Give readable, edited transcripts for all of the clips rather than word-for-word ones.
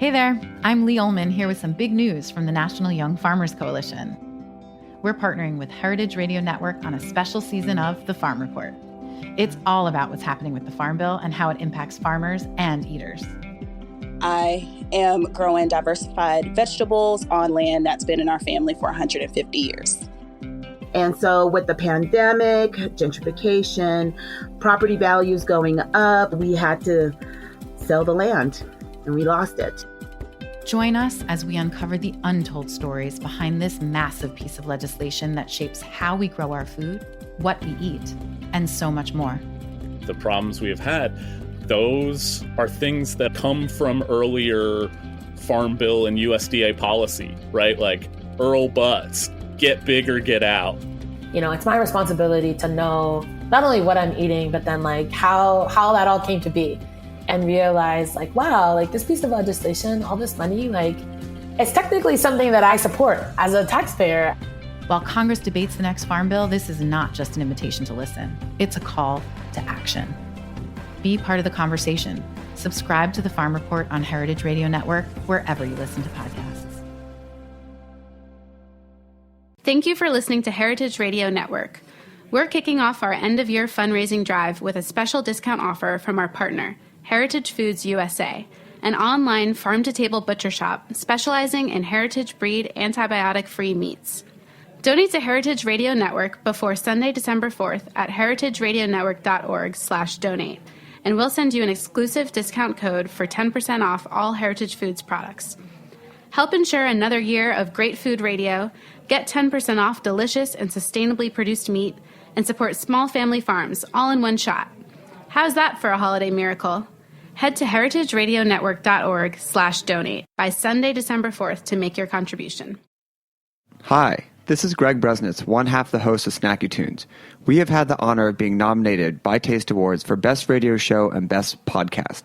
Hey there, I'm Lee Ullman here with some big news from the National Young Farmers Coalition. We're partnering with Heritage Radio Network on a special season of The Farm Report. It's all about what's happening with the Farm Bill and how it impacts farmers and eaters. I am growing diversified vegetables on land that's been in our family for 150 years. And so with the pandemic, gentrification, property values going up, we had to sell the land and we lost it. Join us as we uncover the untold stories behind this massive piece of legislation that shapes how we grow our food, what we eat, and so much more. The problems we have had, those are things that come from earlier Farm Bill and USDA policy, right? Like Earl Butz, get big or get out. You know, it's my responsibility to know not only what I'm eating, but then like how that all came to be. And realize like, wow, like this piece of legislation, all this money, like it's technically something that I support as a taxpayer. While Congress debates the next Farm Bill, this is not just an invitation to listen. It's a call to action. Be part of the conversation. Subscribe to the Farm Report on Heritage Radio Network, wherever you listen to podcasts. Thank you for listening to Heritage Radio Network. We're kicking off our end-of-year fundraising drive with a special discount offer from our partner, Heritage Foods USA, an online farm-to-table butcher shop specializing in heritage breed antibiotic-free meats. Donate to Heritage Radio Network before Sunday, December 4th at heritageradionetwork.org/donate, and we'll send you an exclusive discount code for 10% off all Heritage Foods products. Help ensure another year of great food radio, get 10% off delicious and sustainably produced meat, and support small family farms all in one shot. How's that for a holiday miracle? Head to heritageradionetwork.org/donate by Sunday, December 4th to make your contribution. Hi, this is Greg Bresnitz, one half the host of Snacky Tunes. We have had the honor of being nominated by Taste Awards for Best Radio Show and Best Podcast.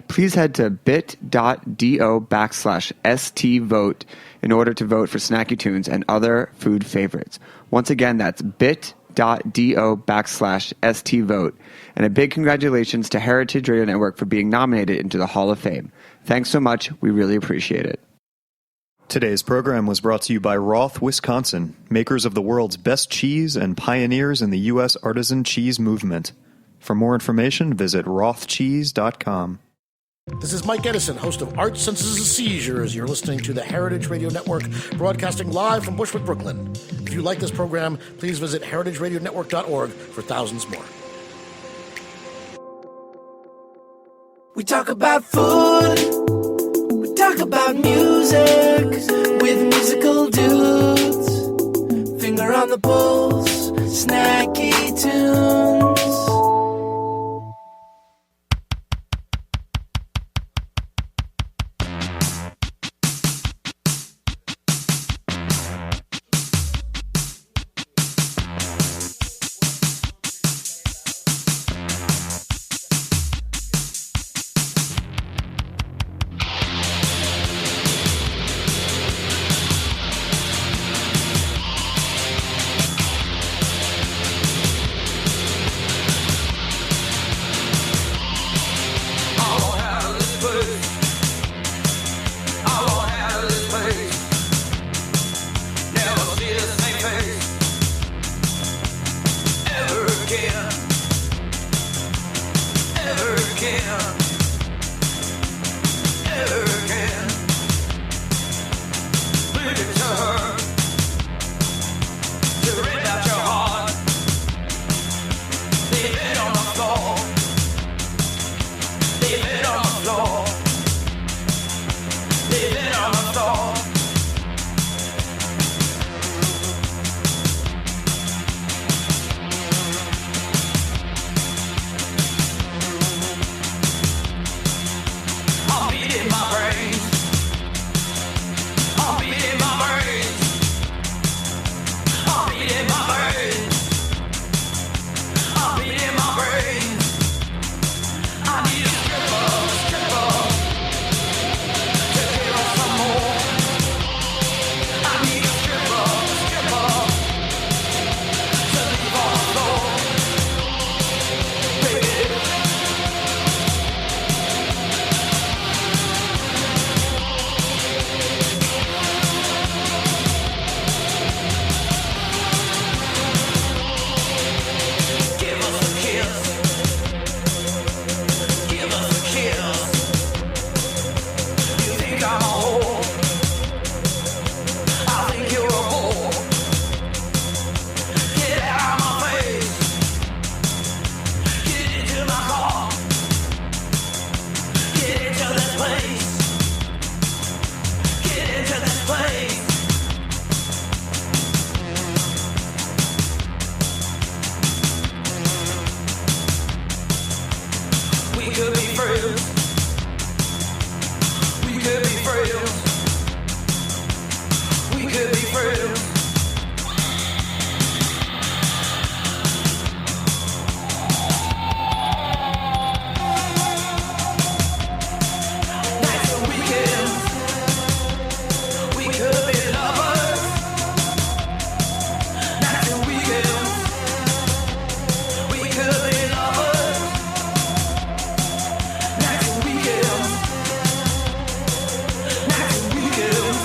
Please head to bit.do/STVote in order to vote for Snacky Tunes and other food favorites. Once again, that's bit.do/STVote. And a big congratulations to Heritage Radio Network for being nominated into the Hall of Fame. Thanks so much. We really appreciate it. Today's program was brought to you by Roth, Wisconsin, makers of the world's best cheese and pioneers in the U.S. artisan cheese movement. For more information, visit rothcheese.com. This is Mike Edison, host of Art Senses and Seizures. You're listening to the Heritage Radio Network, broadcasting live from Bushwick, Brooklyn. If you like this program, please visit heritageradionetwork.org for thousands more. We talk about food, we talk about music, with musical dudes. Finger on the pulse, Snacky Tunes. We could be friends. We could be friends. We could be friends. Nights and weekends. We could be lovers. Nights and weekends. We could be lovers. Nights and weekends. Nights and weekends.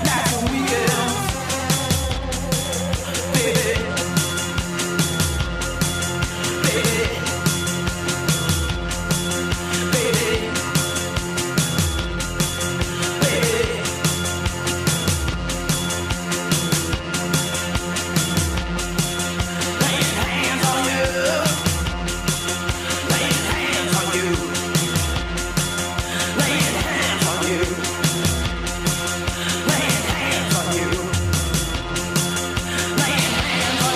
Nights and weekends. Baby. Baby. Baby. Baby. Laying hands on you. Laying hands on you. Laying hands on you. Laying hands on you. Laying hands on you. Laying hands on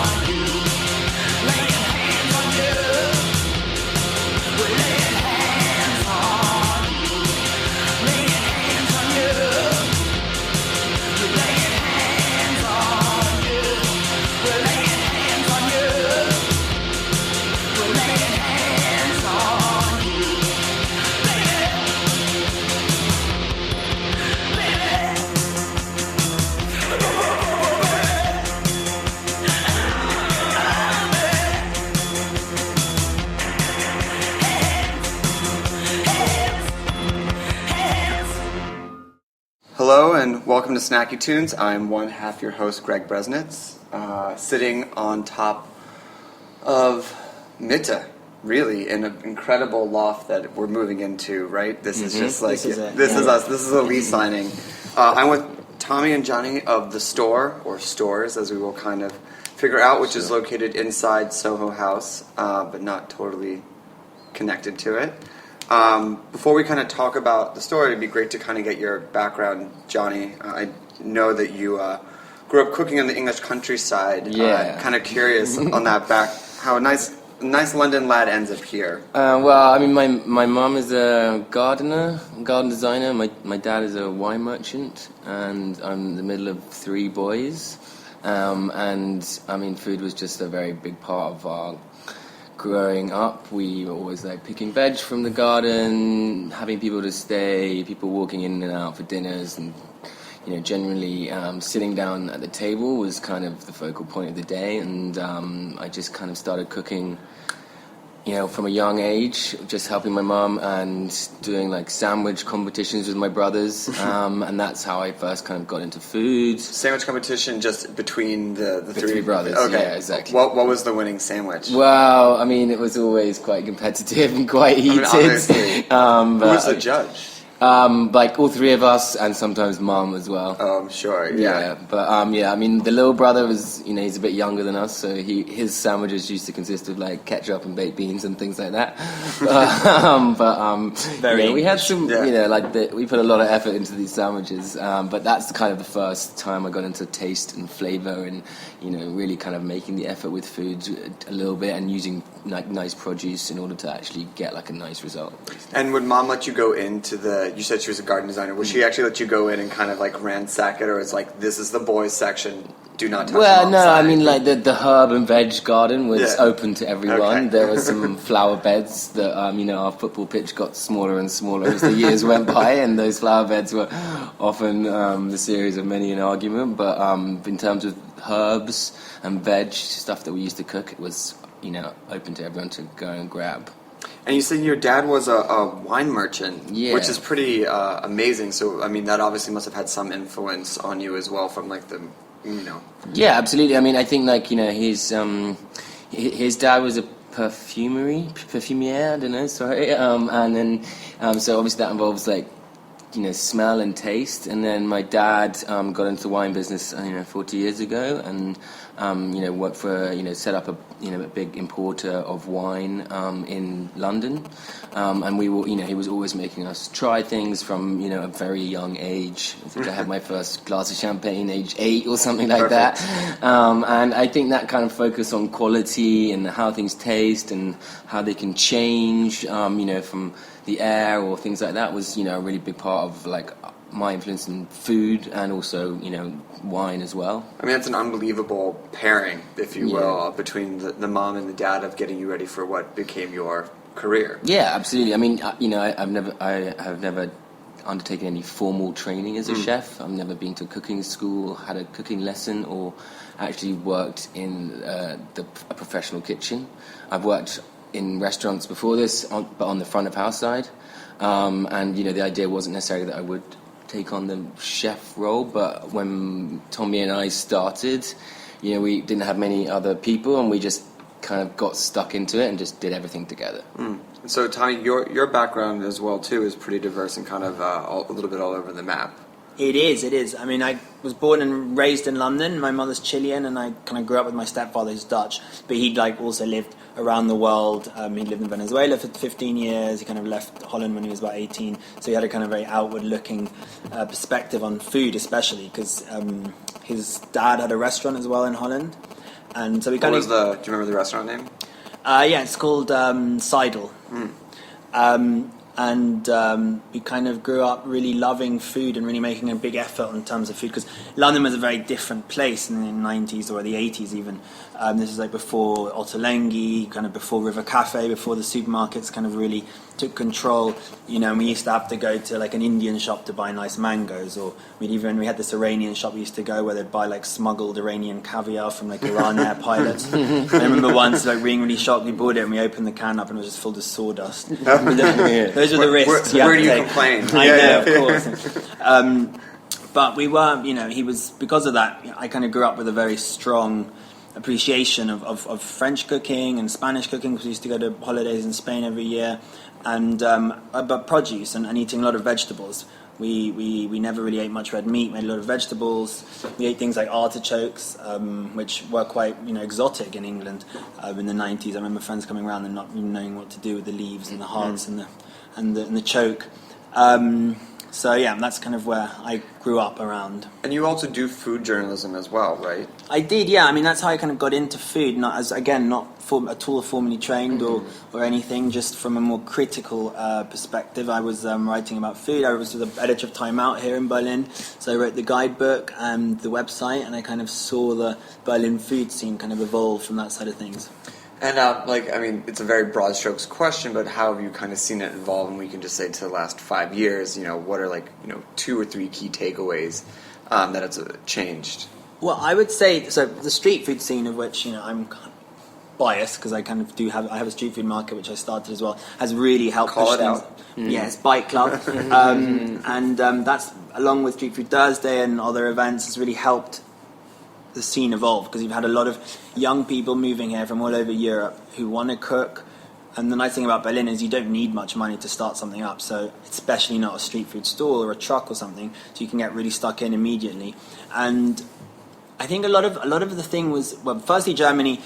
you. Laying hands on you. We're laying hands on you. Laying hands on you. We're laying hands on you. We're laying hands on you. We're laying hands on you. Hello and welcome to Snacky Tunes. I'm one half your host, Greg Bresnitz, sitting on top of Mitte, really, in an incredible loft that we're moving into, right? This is just like, This is it, this yeah. is us. This is a lease signing. I'm with Tommy and Johnny of The Store, or Stores, as we will kind of figure out, which is located inside Soho House, but not totally connected to it. Before we kind of talk about the story, it'd be great to kind of get your background, Johnny. I know that you grew up cooking in the English countryside. Yeah. Kind of curious on that how a nice London lad ends up here. Well, I mean, my mum is a garden designer. My dad is a wine merchant, and I'm in the middle of three boys. And I mean, food was just a very big part of our growing up. We were always like picking veg from the garden, having people to stay, people walking in and out for dinners, and generally sitting down at the table was kind of the focal point of the day. And I just kind of started cooking, from a young age, just helping my mum and doing like sandwich competitions with my brothers, and that's how I first kind of got into food. Sandwich competition just between the three brothers. Okay. Yeah, exactly. What was the winning sandwich? Well, I mean, it was always quite competitive and quite heated. Obviously. Who was the judge? Like all three of us, and sometimes mum as well. Oh, I'm sure. Yeah, but I mean, the little brother was, he's a bit younger than us, so his sandwiches used to consist of like ketchup and baked beans and things like that. We had some, we put a lot of effort into these sandwiches. But that's kind of the first time I got into taste and flavor, and really kind of making the effort with food a little bit, and using like nice produce in order to actually get like a nice result. And would mom let you go into you said she was a garden designer. Would she actually let you go in and kind of like ransack it, or is like, this is the boys section, do not touch Well, mom's no, side? I mean like the herb and veg garden was open to everyone. Okay. There were some flower beds that, our football pitch got smaller and smaller as the years went by, and those flower beds were often the series of many an argument. But in terms of herbs and veg, stuff that we used to cook, it was, open to everyone to go and grab. And you said your dad was a wine merchant, which is pretty amazing. So, I mean, that obviously must have had some influence on you as well from, like, Yeah, absolutely. I mean, I think, like, his dad was a perfumier, I don't know, sorry. And then, so obviously that involves, like, smell and taste. And then my dad got into the wine business, 40 years ago, and Worked for set up a big importer of wine in London, and we were he was always making us try things from a very young age. I think I had my first glass of champagne age 8 or something like that, and I think that kind of focus on quality and how things taste and how they can change, from the air or things like that was a really big part of my influence in food and also wine as well. I mean, that's an unbelievable pairing, if you will, between the mom and the dad of getting you ready for what became your career. Yeah, absolutely. I mean, I have never undertaken any formal training as a chef. I've never been to cooking school, had a cooking lesson, or actually worked in a professional kitchen. I've worked in restaurants before this, but on the front of house side. And the idea wasn't necessarily that I would take on the chef role, but when Tommy and I started, we didn't have many other people, and we just kind of got stuck into it and just did everything together. So Tommy, your background as well too is pretty diverse and kind of a little bit all over the map. It is. I mean, I was born and raised in London. My mother's Chilean, and I kind of grew up with my stepfather who's Dutch, but he'd also lived around the world. He lived in Venezuela for 15 years. He kind of left Holland when he was about 18, so he had a kind of very outward-looking perspective on food, especially because his dad had a restaurant as well in Holland, and so we kind do you remember the restaurant name? Yeah, it's called Seidel. And we kind of grew up really loving food and really making a big effort in terms of food, because London was a very different place in the 90s or the 80s even. This is before Ottolenghi, kind of before River Cafe, before the supermarkets kind of really took control. And we used to have to go to an Indian shop to buy nice mangoes, or we had this Iranian shop we used to go where they'd buy smuggled Iranian caviar from Iran air pilots. I remember once being really shocked. We bought it and we opened the can up and it was just full of sawdust. Those were the risks. Where do you complain? I know, of course. But we were, he was, because of that, I kind of grew up with a very strong appreciation of French cooking and Spanish cooking, because we used to go to holidays in Spain every year, and about produce and eating a lot of vegetables. We never really ate much red meat. We ate a lot of vegetables. We ate things like artichokes, which were quite exotic in England in the 90s. I remember friends coming around and not even knowing what to do with the leaves and the hearts and the choke. So yeah, that's kind of where I grew up around. And you also do food journalism as well, right? I did, yeah. I mean, that's how I kind of got into food, not at all formally trained or anything, just from a more critical perspective. I was writing about food. I was the editor of Time Out here in Berlin, so I wrote the guidebook and the website, and I kind of saw the Berlin food scene kind of evolve from that side of things. And it's a very broad strokes question, but how have you kind of seen it evolve? And we can just say to the last 5 years, what are 2 or 3 key takeaways that it's changed? Well, I would say, so the street food scene, of which, I'm kind of biased because I kind of I have a street food market, which I started as well, has really helped Call push it things. out. Yes, Bike Club. And that's, along with Street Food Thursday and other events, has really helped the scene evolve, because you've had a lot of young people moving here from all over Europe who want to cook. And the nice thing about Berlin is you don't need much money to start something up, so especially not a street food stall or a truck or something, so you can get really stuck in immediately. And I think a lot of the thing was, well, firstly, Germany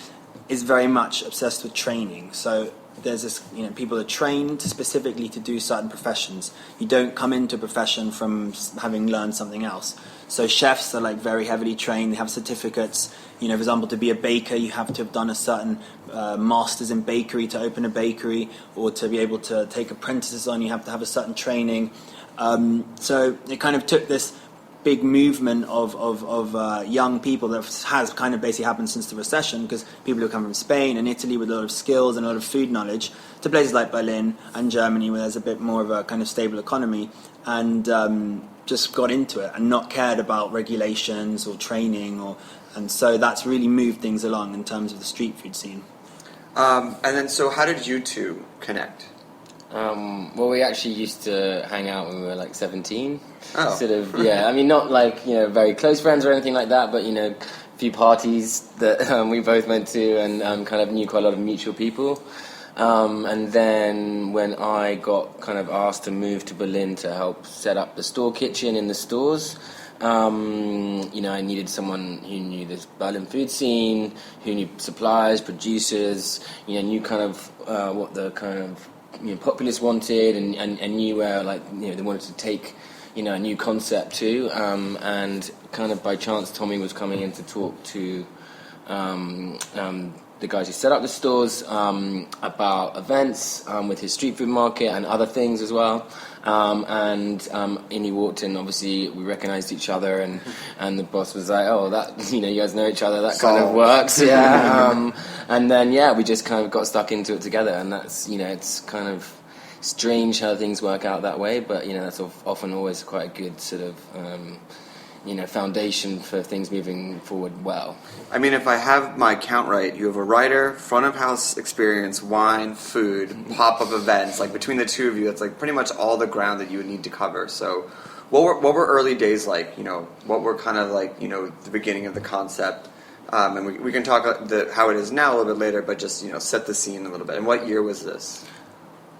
is very much obsessed with training. So there's this, people are trained specifically to do certain professions. You don't come into a profession from having learned something else. So chefs are very heavily trained. They have certificates. For example, to be a baker, you have to have done a certain masters in bakery to open a bakery, or to be able to take apprentices on, you have to have a certain training. So it kind of took this big movement of young people that has kind of basically happened since the recession, because people who come from Spain and Italy with a lot of skills and a lot of food knowledge to places like Berlin and Germany, where there's a bit more of a kind of stable economy, and just got into it and not cared about regulations or training, and so that's really moved things along in terms of the street food scene. And then, so how did you two connect? Well, we actually used to hang out when we were 17. Oh. Sort of, yeah. I mean, not very close friends or anything like that, but a few parties that we both went to, and kind of knew quite a lot of mutual people. And then when I got kind of asked to move to Berlin to help set up the store kitchen in the stores, I needed someone who knew the Berlin food scene, who knew suppliers, producers, knew kind of what the kind of populace wanted, and knew where they wanted to take a new concept too. And kind of by chance, Tommy was coming in to talk to the guys who set up the stores about events with his street food market and other things as well. And he walked in. Obviously, we recognised each other, and the boss was like, "Oh, that you guys know each other. That kind of works." Yeah. And then we just kind of got stuck into it together, and that's it's kind of strange how things work out that way, but that's often always quite a good sort of foundation for things moving forward well. I mean, if I have my count right, you have a writer, front of house experience, wine, food, pop-up events. Like between the two of you, that's like pretty much all the ground that you would need to cover. So what were early days like? What were kind of like, the beginning of the concept? And we can talk how it is now a little bit later, but just, set the scene a little bit. And what year was this?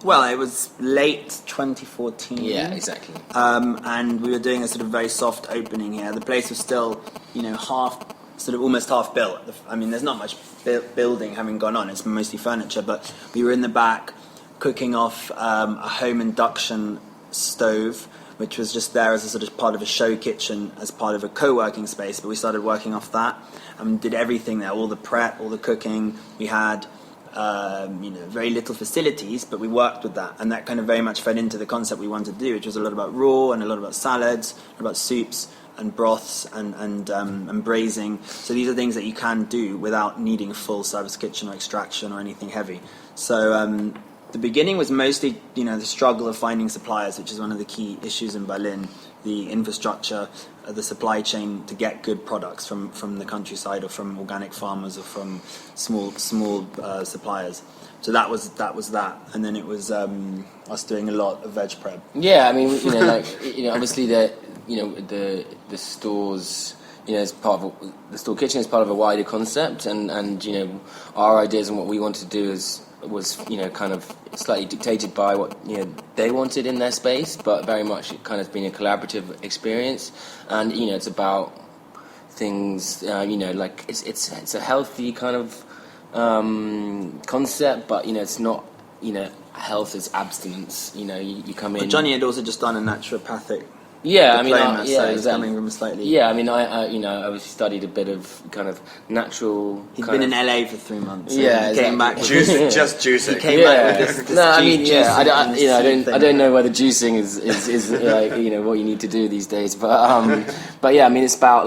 Well, it was late 2014. Yeah, exactly. And we were doing a sort of very soft opening here. The place was still, almost half built. I mean, there's not much building having gone on. It's mostly furniture. But we were in the back cooking off a home induction stove, which was just there as a sort of part of a show kitchen, as part of a co-working space. But we started working off that and did everything there, all the prep, all the cooking. We had very little facilities, but we worked with that, and that kind of very much fed into the concept we wanted to do, which was a lot about raw and a lot about salads, a lot about soups and broths and braising. So these are things that you can do without needing a full service kitchen or extraction or anything heavy. So the beginning was mostly, the struggle of finding suppliers, which is one of the key issues in Berlin. The infrastructure, the supply chain to get good products from the countryside or from organic farmers or from small suppliers. So that was that, and then it was us doing a lot of veg prep. Yeah, I mean, obviously the stores, as part of the store kitchen is part of a wider concept, and our ideas and what we wanted to do was kind of slightly dictated by what they wanted in their space, but very much it kind of been a collaborative experience. And it's about things like it's a healthy kind of concept, but it's not health is abstinence. You come in. But Johnny had also just done a naturopathic. Yeah, diploma, so he's exactly. coming from slightly. Yeah, I mean, I studied a bit of kind of natural. He'd been in LA for 3 months. So yeah, he came back with just juicing. He came back with this no, I mean, juicing I don't know whether juicing is like what you need to do these days, but yeah, I mean, it's about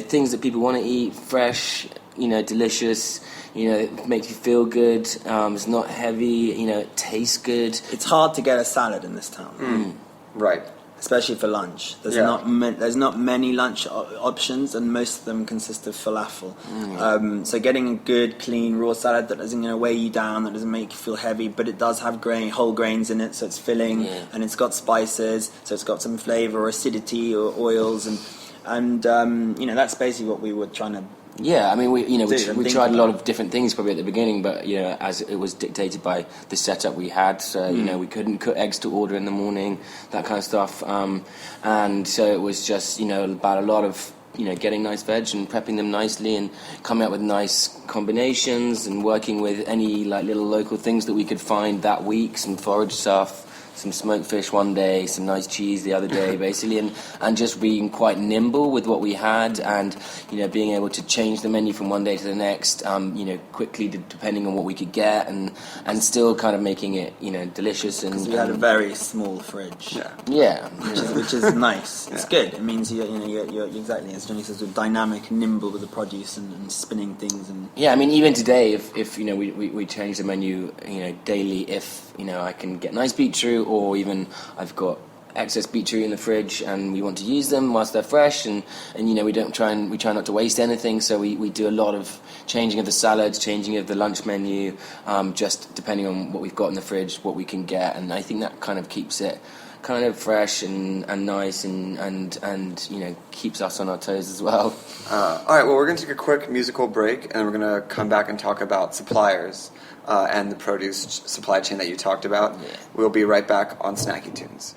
things that people want to eat, fresh, delicious. It makes you feel good. It's not heavy. It tastes good. It's hard to get a salad in this town. Right. Especially for lunch. There's not many lunch options, and most of them consist of falafel. So getting a good, clean, raw salad that doesn't weigh you down, that doesn't make you feel heavy, but it does have whole grains in it, so it's filling, and it's got spices, so it's got some flavour or acidity or oils, and that's basically what we were trying to. Yeah, I mean, we tried a lot of different things probably at the beginning, but as it was dictated by the setup we had, so we couldn't cook eggs to order in the morning, that kind of stuff, and so it was just about a lot of getting nice veg and prepping them nicely and coming up with nice combinations and working with any little local things that we could find that week, some forage stuff. Some smoked fish one day, some nice cheese the other day, basically, and just being quite nimble with what we had, and being able to change the menu from one day to the next, quickly depending on what we could get, and still kind of making it delicious. And we had a very small fridge. Yeah, which is nice. It's good. It means you're exactly as Johnny says, dynamic, nimble with the produce and spinning things. And yeah, I mean, even today, if we change the menu, daily, if I can get nice beetroot, or even I've got excess beetroot in the fridge and we want to use them whilst they're fresh, and we try not to waste anything, so we do a lot of changing of the salads, changing of the lunch menu, just depending on what we've got in the fridge, what we can get, and I think that kind of keeps it kind of fresh and nice and keeps us on our toes as well. All right, well, we're going to take a quick musical break, and we're going to come back and talk about suppliers and the produce supply chain that you talked about. Yeah. We'll be right back on Snacky Tunes.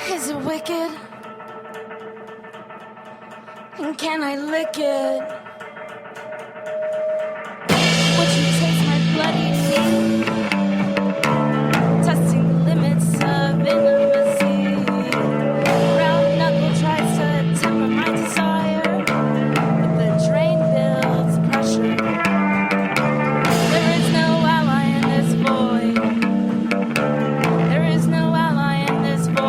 Is it wicked? And can I lick it? Would you taste my bloody knee? Testing the limits of intimacy. Round knuckle tries to temper my desire, but the drain builds pressure. There is no ally in this void. There is no ally in this void.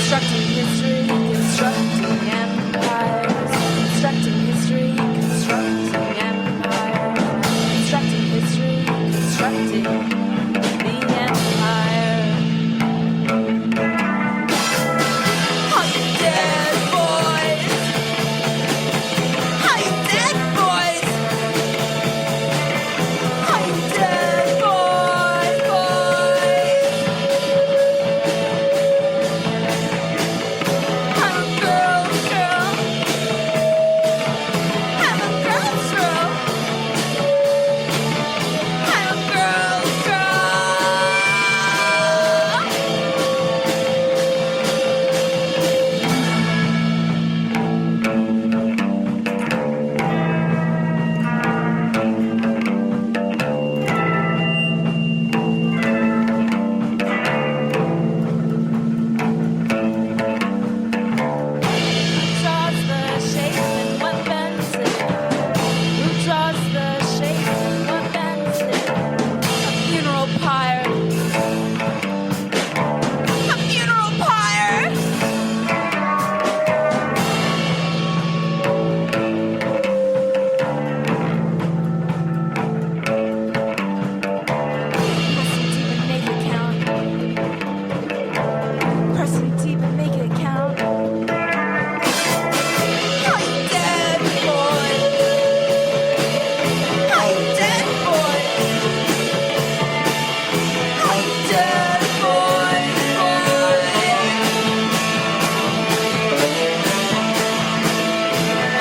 Constructing history, constructing empires. Constructing history, constructing empires. Constructing history, constructing the empire. Are you dead, boys? Are you dead, boys? Are you dead, boys, I'm a girl's girl. I'm a girl's girl. I'm a girl's Who draws the shape and what bends it? Who draws the shape and what bends it? A funeral pyre. A funeral pyre. Pressing deep and make it count. Pressing deep and make it count. Are you dead, boy? Are you dead, boy? Are you dead, boy?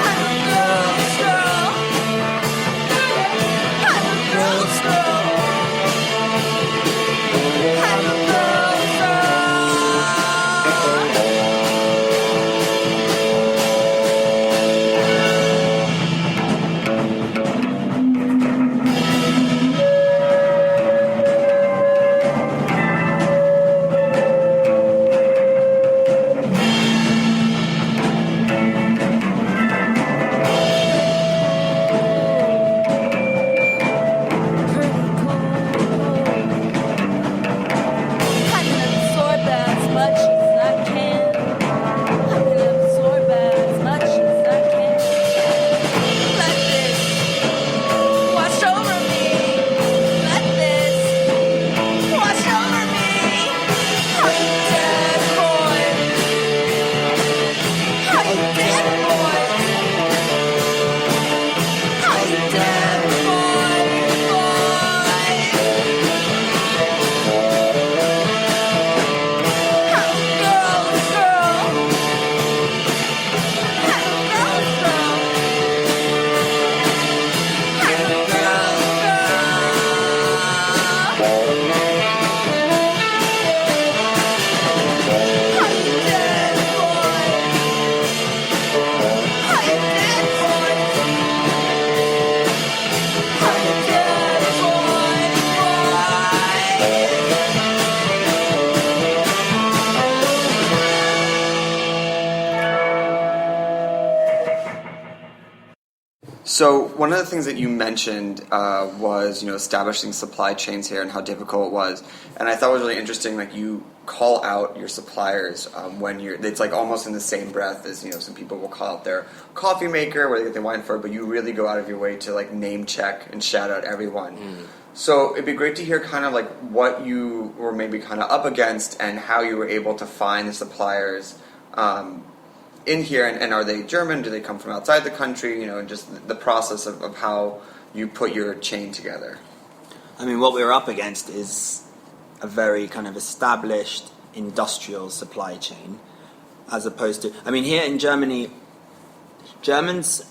I'm a girl's girl. I'm a girl's girl. I'm a girl's pretty cool. I can absorb as much as I can. I can absorb as much as I can. Let this wash over me. Let this wash over me. Are you dead, boy? Are you dead, boy? Are you dead, boy? I'm a girl's girl. I'm a girl's girl. I'm a girl's girl. Are you dead, boy? Are you dead, boy? Are you dead, boy? So one of the things that you mentioned was, establishing supply chains here and how difficult it was, and I thought it was really interesting. Like you call out your suppliers when it's like almost in the same breath as some people will call out their coffee maker where they get their wine for, but you really go out of your way to like name check and shout out everyone. So it'd be great to hear kind of like what you were maybe kind of up against and how you were able to find the suppliers in here, and are they German? Do they come from outside the country? And just the process of how you put your chain together. I mean, what we're up against is a very kind of established industrial supply chain, as opposed to, I mean, here in Germany, Germans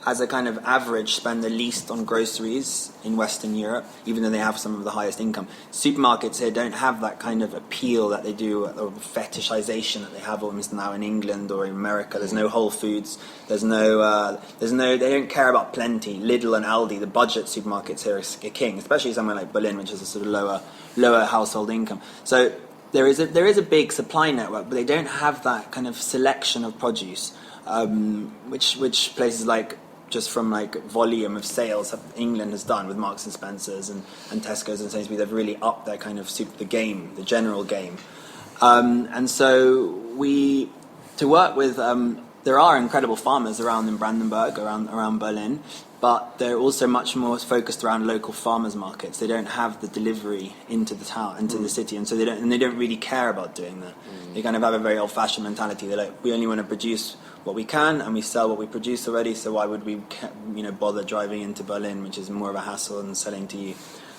as a kind of average, spend the least on groceries in Western Europe, even though they have some of the highest income. Supermarkets here don't have that kind of appeal that they do, or fetishization that they have almost now in England or in America. There's no Whole Foods. There's no. They don't care about plenty. Lidl and Aldi, the budget supermarkets here are king, especially somewhere like Berlin, which is a sort of lower household income. So there is a big supply network, but they don't have that kind of selection of produce, which places like, just from like volume of sales, England has done with Marks and Spencers and Tesco's and Sainsbury's. They've really upped their kind of the general game. And so to work with, there are incredible farmers around in Brandenburg, around Berlin, but they're also much more focused around local farmers markets. They don't have the delivery into the town, into the city, and so they don't really care about doing that. They kind of have a very old-fashioned mentality. They're like, we only want to produce what we can, and we sell what we produce already. So why would we, bother driving into Berlin, which is more of a hassle than selling to you?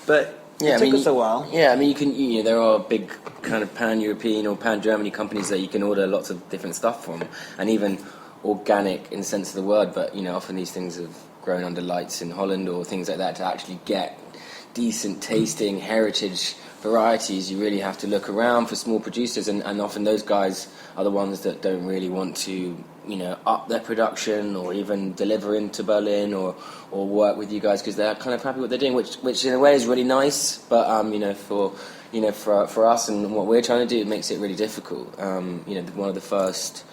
But it took us a while. Yeah, I mean, there are big kind of pan-European or pan-Germany companies that you can order lots of different stuff from, and even organic in the sense of the word. But often these things have grown under lights in Holland or things like that. To actually get decent tasting heritage varieties, you really have to look around for small producers, and often those guys are the ones that don't really want to up their production or even deliver into Berlin or work with you guys, because they're kind of happy what they're doing, which in a way is really nice, but for us and what we're trying to do, it makes it really difficult. One of the first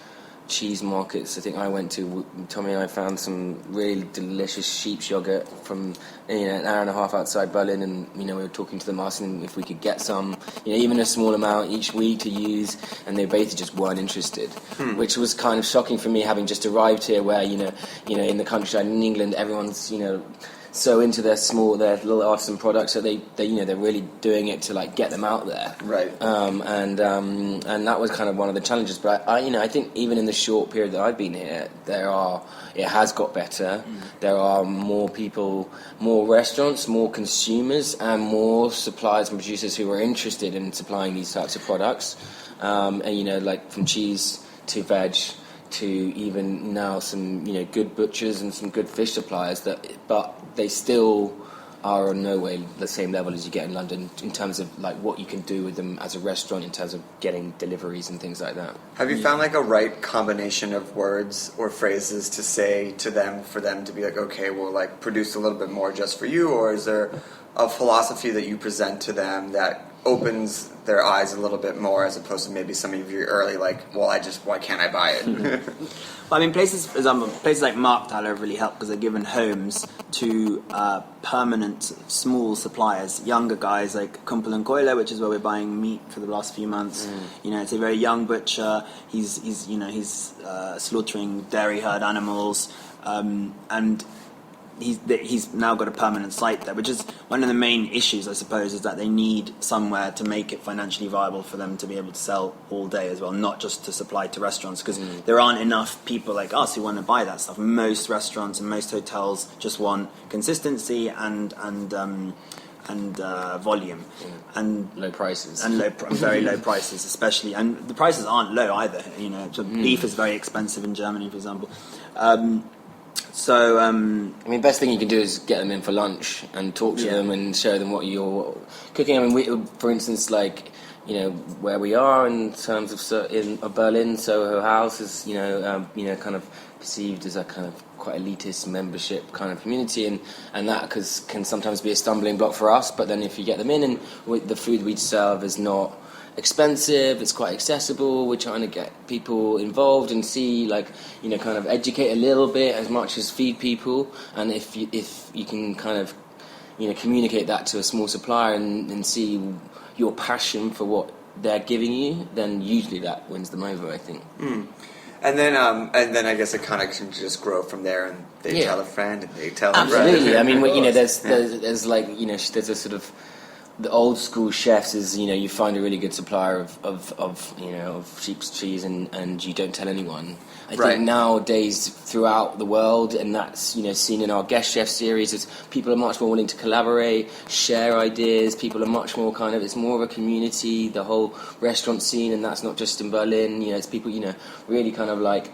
cheese markets I think I went to, Tommy and I found some really delicious sheep's yogurt from an hour and a half outside Berlin, and we were talking to them, asking if we could get some, even a small amount each week to use, and they basically just weren't interested, which was kind of shocking for me, having just arrived here, where in the countryside in England, everyone's so into their little artisan products, so they're really doing it to like get them out there, right? And that was kind of one of the challenges. But I think even in the short period that I've been here, it has got better. There are more people, more restaurants, more consumers, and more suppliers and producers who are interested in supplying these types of products. Like from cheese to veg, to even now some good butchers and some good fish suppliers, but they still are in no way the same level as you get in London in terms of like what you can do with them as a restaurant, in terms of getting deliveries and things like that. Have you found like a right combination of words or phrases to say to them for them to be like, okay, we'll like produce a little bit more just for you, or is there a philosophy that you present to them that opens their eyes a little bit more, as opposed to maybe some of your early why can't I buy it? Well, I mean, places like Markthaler have really helped, because they're given homes to permanent small suppliers, younger guys like Kumpel and Keule, which is where we're buying meat for the last few months. It's a very young butcher. He's slaughtering dairy herd animals, and he's now got a permanent site there, which is one of the main issues, I suppose, is that they need somewhere to make it financially viable for them to be able to sell all day as well, not just to supply to restaurants, because there aren't enough people like us who want to buy that stuff. Most restaurants and most hotels just want consistency and volume, and low prices, and very low prices, especially, and the prices aren't low either. So beef is very expensive in Germany, for example. Best thing you can do is get them in for lunch and talk to them and show them what you're cooking. For instance, where we are in terms of in Berlin, Soho House is kind of perceived as a kind of quite elitist membership kind of community, and that can sometimes be a stumbling block for us. But then if you get them in, and the food we serve is not expensive, it's quite accessible, we're trying to get people involved and see kind of educate a little bit as much as feed people, and if you can kind of communicate that to a small supplier and see your passion for what they're giving you, then usually that wins them over, I think. And then I guess it kind of can just grow from there, and they tell a friend, and they tell a friend. Absolutely. I mean, there's there's a sort of the old school chefs is you find a really good supplier of sheep's cheese and you don't tell anyone. I think nowadays throughout the world, and that's seen in our guest chef series, is people are much more willing to collaborate, share ideas. People are much more it's more of a community, the whole restaurant scene, and that's not just in Berlin. It's people really kind of like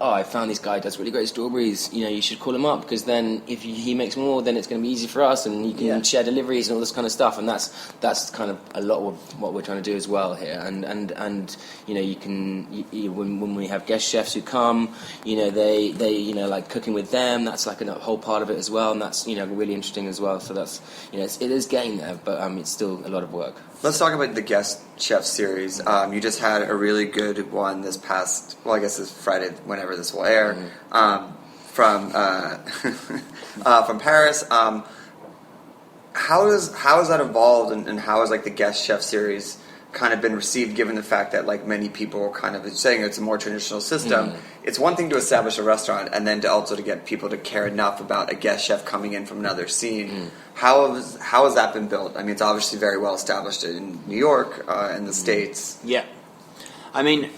oh, I found this guy does really great strawberries, you should call him up, because then if he makes more, then it's going to be easy for us, and you can share deliveries and all this kind of stuff. And that's kind of a lot of what we're trying to do as well here. And you can when we have guest chefs who come, they like cooking with them. That's like a whole part of it as well, and that's really interesting as well. So that's it is getting there, but it's still a lot of work. Let's talk about the guest chef series. You just had a really good one this past, well, I guess it's Friday, whenever this will air, from Paris. How has that evolved, and how has like the guest chef series kind of been received, given the fact that like many people are kind of saying it's a more traditional system? It's one thing to establish a restaurant, and then to get people to care enough about a guest chef coming in from another scene. How has that been built? I mean, it's obviously very well established in New York and the States. Yeah, I mean,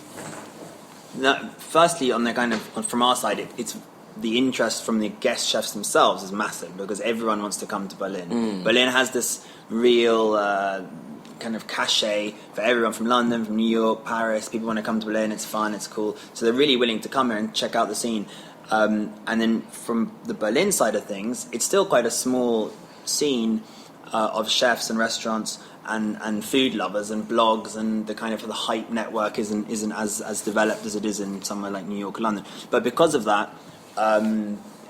firstly, on the kind of from our side, it's the interest from the guest chefs themselves is massive, because everyone wants to come to Berlin. Berlin has this real kind of cachet for everyone from London, from New York, Paris. People want to come to Berlin. It's fun, it's cool, so they're really willing to come here and check out the scene. And then from the Berlin side of things, it's still quite a small scene of chefs and restaurants and food lovers and blogs, and the kind of the hype network isn't as developed as it is in somewhere like New York or London. But because of that,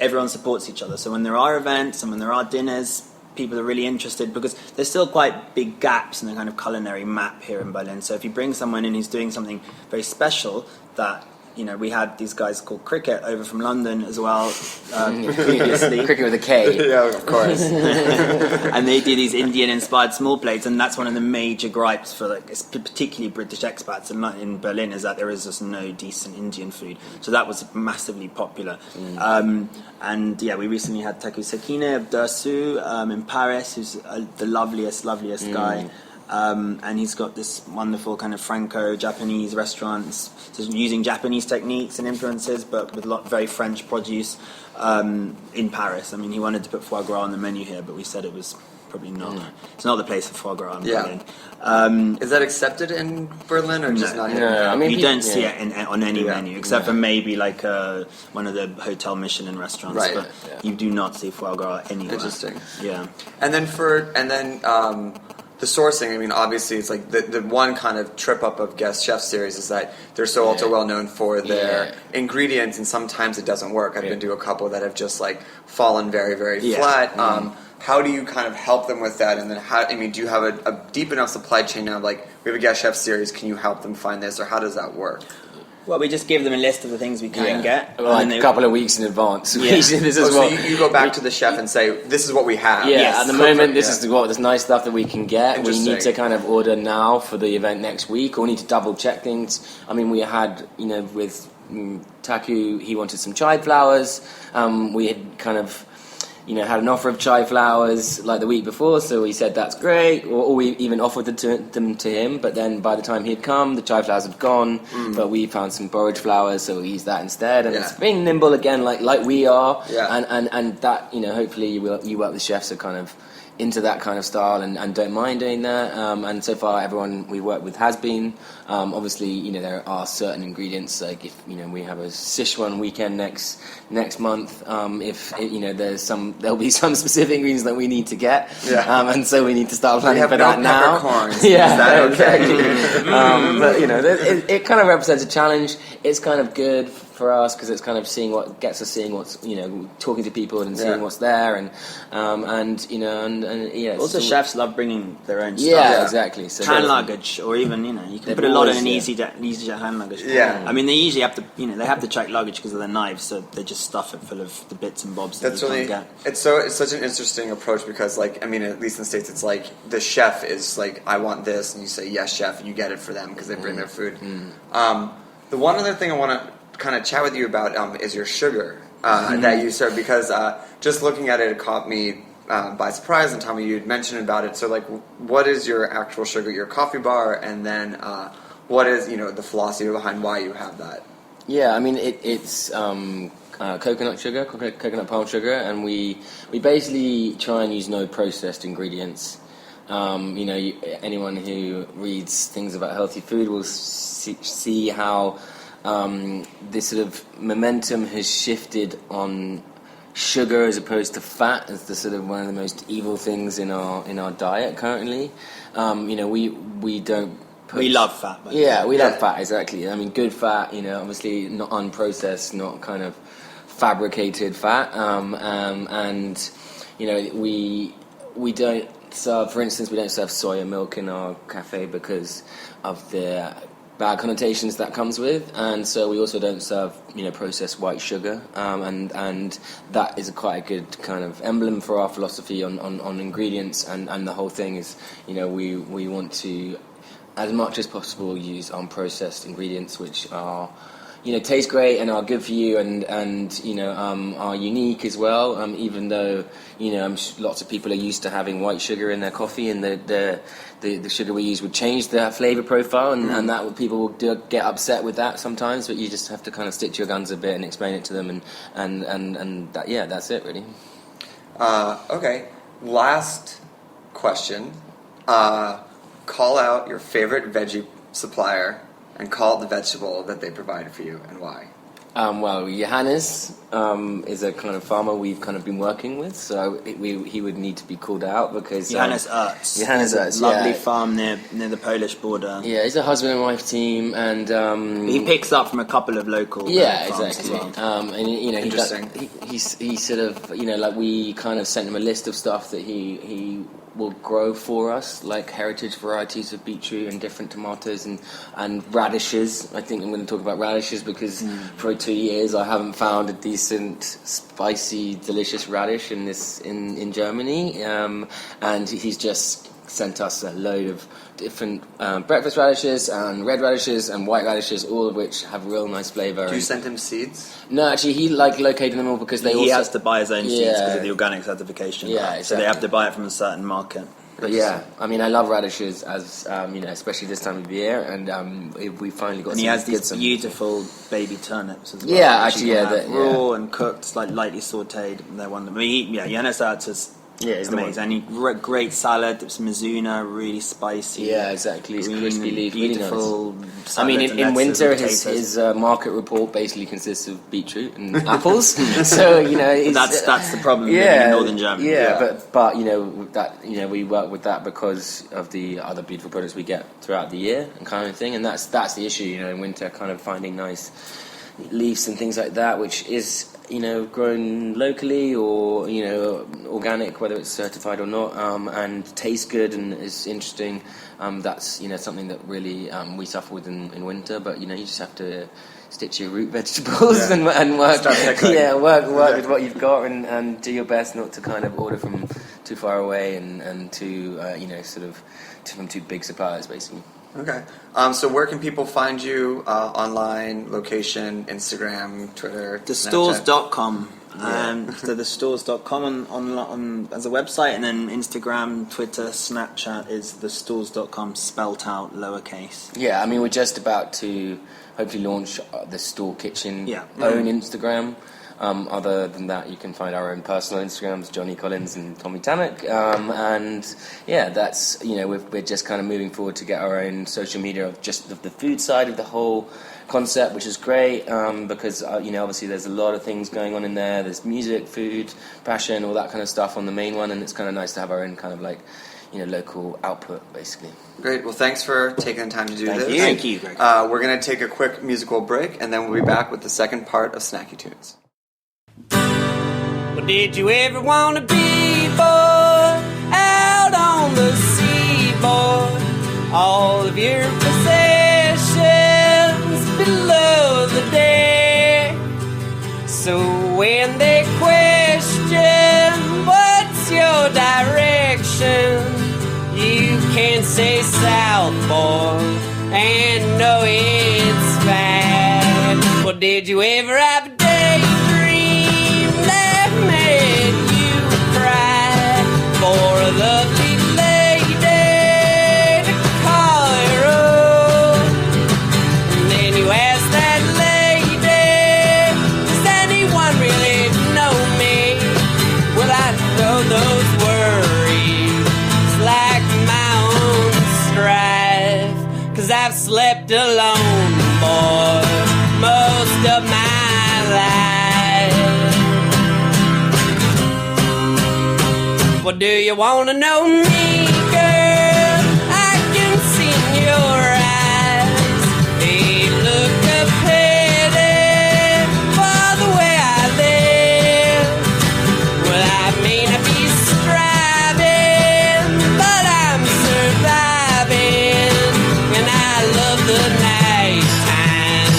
everyone supports each other. So when there are events and when there are dinners, people are really interested, because there's still quite big gaps in the kind of culinary map here in Berlin. So if you bring someone in who's doing something very special, that we had these guys called Cricket over from London as well previously. Cricket with a K. Yeah, of course. And they do these Indian-inspired small plates, and that's one of the major gripes for particularly British expats in Berlin, is that there is just no decent Indian food. So that was massively popular. And we recently had Taku Sekine of Dersu in Paris, who's the loveliest guy. And he's got this wonderful kind of Franco-Japanese restaurants, so using Japanese techniques and influences, but with very French produce in Paris. I mean, he wanted to put foie gras on the menu here, but we said it was probably not. It's not the place for foie gras in Berlin. Is that accepted in Berlin, or just not here? No, I mean, you don't see it on any menu, except for maybe like one of the Hotel Michelin restaurants. Right. But you do not see foie gras anywhere. Interesting. Yeah. And then the sourcing, I mean, obviously it's like the one kind of trip up of Guest Chef series is that they're so also well known for their ingredients, and sometimes it doesn't work. I've been to a couple that have just like fallen very, very flat. How do you kind of help them with that? And then do you have a deep enough supply chain now? Like, we have a Guest Chef series, can you help them find this, or how does that work? Well, we just give them a list of the things we can get. Like a couple of weeks in advance. So you go back to the chef and say, this is what we have. At the moment, this is this nice stuff that we can get. We need to kind of order now for the event next week, or we need to double check things. I mean, we had, with Taku, he wanted some chai flowers. We had kind of had an offer of chai flowers like the week before, so we said that's great, or we even offered them to him, but then by the time he'd come, the chai flowers had gone, but we found some borage flowers, so we used that instead, and it's being nimble again, like we are, and that, hopefully you work with chefs are kind of into that kind of style and don't mind doing that, and so far everyone we work with has been. Obviously, there are certain ingredients, like if we have a Sichuan weekend next month, if there'll be some specific ingredients that we need to get, and so we need to start planning for that now. Peppercorns. Is that okay? But it kind of represents a challenge. It's kind of good for us because it's kind of seeing what's talking to people and seeing what's there, and also chefs love bringing their own stuff. Yeah, exactly. So hand luggage, or even you can put a lot in an easy hand luggage. Yeah, I mean they usually have to they have to check luggage because of their knives, so they just stuff it full of the bits and bobs that you can't get. It's such an interesting approach because at least in the States it's like the chef is like, I want this, and you say yes chef, and you get it for them because they bring their food. The one other thing I want to kind of chat with you about is your sugar that you serve, because just looking at it caught me by surprise, and Tommy, you'd mentioned about it. So what is your actual sugar, your coffee bar, and then what is the philosophy behind why you have that? Yeah, I mean it's coconut sugar, coconut palm sugar, and we basically try and use no processed ingredients. Anyone who reads things about healthy food will see how this sort of momentum has shifted on sugar as opposed to fat as the sort of one of the most evil things in our diet currently. We don't. We love fat. Yeah, we love fat, exactly. I mean, good fat, obviously not unprocessed, not kind of fabricated fat. And, we don't serve, for instance, we don't serve soya milk in our cafe because of the bad connotations that comes with. And so we also don't serve, processed white sugar. And that is quite a good kind of emblem for our philosophy on ingredients. And the whole thing is, we want to, as much as possible, use unprocessed ingredients which are, taste great and are good for you and are unique as well. Even though, lots of people are used to having white sugar in their coffee, and the sugar we use would change the flavor profile, and that people will get upset with that sometimes. But you just have to kind of stick to your guns a bit and explain it to them, and that, that's it really. Okay, last question. Call out your favorite veggie supplier and call it the vegetable that they provided for you and why. Well, Johannes is a kind of farmer we've kind of been working with, so he would need to be called out because Johannes Ertz. Johannes Ertz, lovely farm near the Polish border. Yeah, he's a husband and wife team, and he picks up from a couple of local farms exactly. as well. And interesting. He sort of like we kind of sent him a list of stuff that he will grow for us, like heritage varieties of beetroot and different tomatoes and radishes. I think I'm going to talk about radishes because for 2 years I haven't found a decent, spicy, delicious radish in Germany. And he's just sent us a load of different breakfast radishes and red radishes and white radishes, all of which have real nice flavour. Do you send him seeds? No, actually, he located them all because he has to buy his own seeds because of the organic certification. Yeah, exactly. So they have to buy it from a certain market. But yeah, I mean, I love radishes as especially this time of year, and we finally got. And he has these beautiful baby turnips as well. Yeah, actually, raw and cooked, like lightly sautéed. They're wonderful. Johannes Ertz is. Yeah, it's amazing. And he great salad. It's Mizuna, really spicy. Yeah, exactly. It's crispy leaf, beautiful. Really nice. I mean, in winter, his market report basically consists of beetroot and apples. So that's the problem in northern Germany. Yeah, but we work with that because of the other beautiful products we get throughout the year and kind of thing. And that's the issue. In winter, kind of finding nice leaves and things like that, which is grown locally or organic, whether it's certified or not, and tastes good and is interesting. That's something that really we suffer with in winter. But you just have to stick to your root vegetables and work. Work with what you've got and do your best not to kind of order from too far away and to from too big suppliers, basically. Okay. So where can people find you online, location, Instagram, Twitter, thestores.com. So thestores.com on as a website, and then Instagram, Twitter, Snapchat is thestores.com, spelt out lowercase. Yeah, I mean, we're just about to hopefully launch the Store Kitchen own Instagram. Other than that, you can find our own personal Instagrams, Johnny Collins and Tommy Tannock, and that's we're just kind of moving forward to get our own social media of just the food side of the whole concept, which is great because obviously there's a lot of things going on in there. There's music, food, fashion, all that kind of stuff on the main one, and it's kind of nice to have our own kind of local output, basically. Great. Well, thanks for taking the time to do this. Thank you, Greg. We're going to take a quick musical break, and then we'll be back with the second part of Snacky Tunes. Well, did you ever want to be, boy, out on the seaboard? All of your possessions below the deck. So when they question what's your direction, you can say south, boy, and know it's fine. Well, did you ever have a daydream that made you cry for a lovely lady to call her own? And then you ask that lady, does anyone really know me? Well, I know those worries like my own strife, 'cause I've slept alone, boy, Well, do you want to know me, girl? I can see in your eyes a look of pity for the way I live. Well, I may not be striving, but I'm surviving, and I love the nighttime,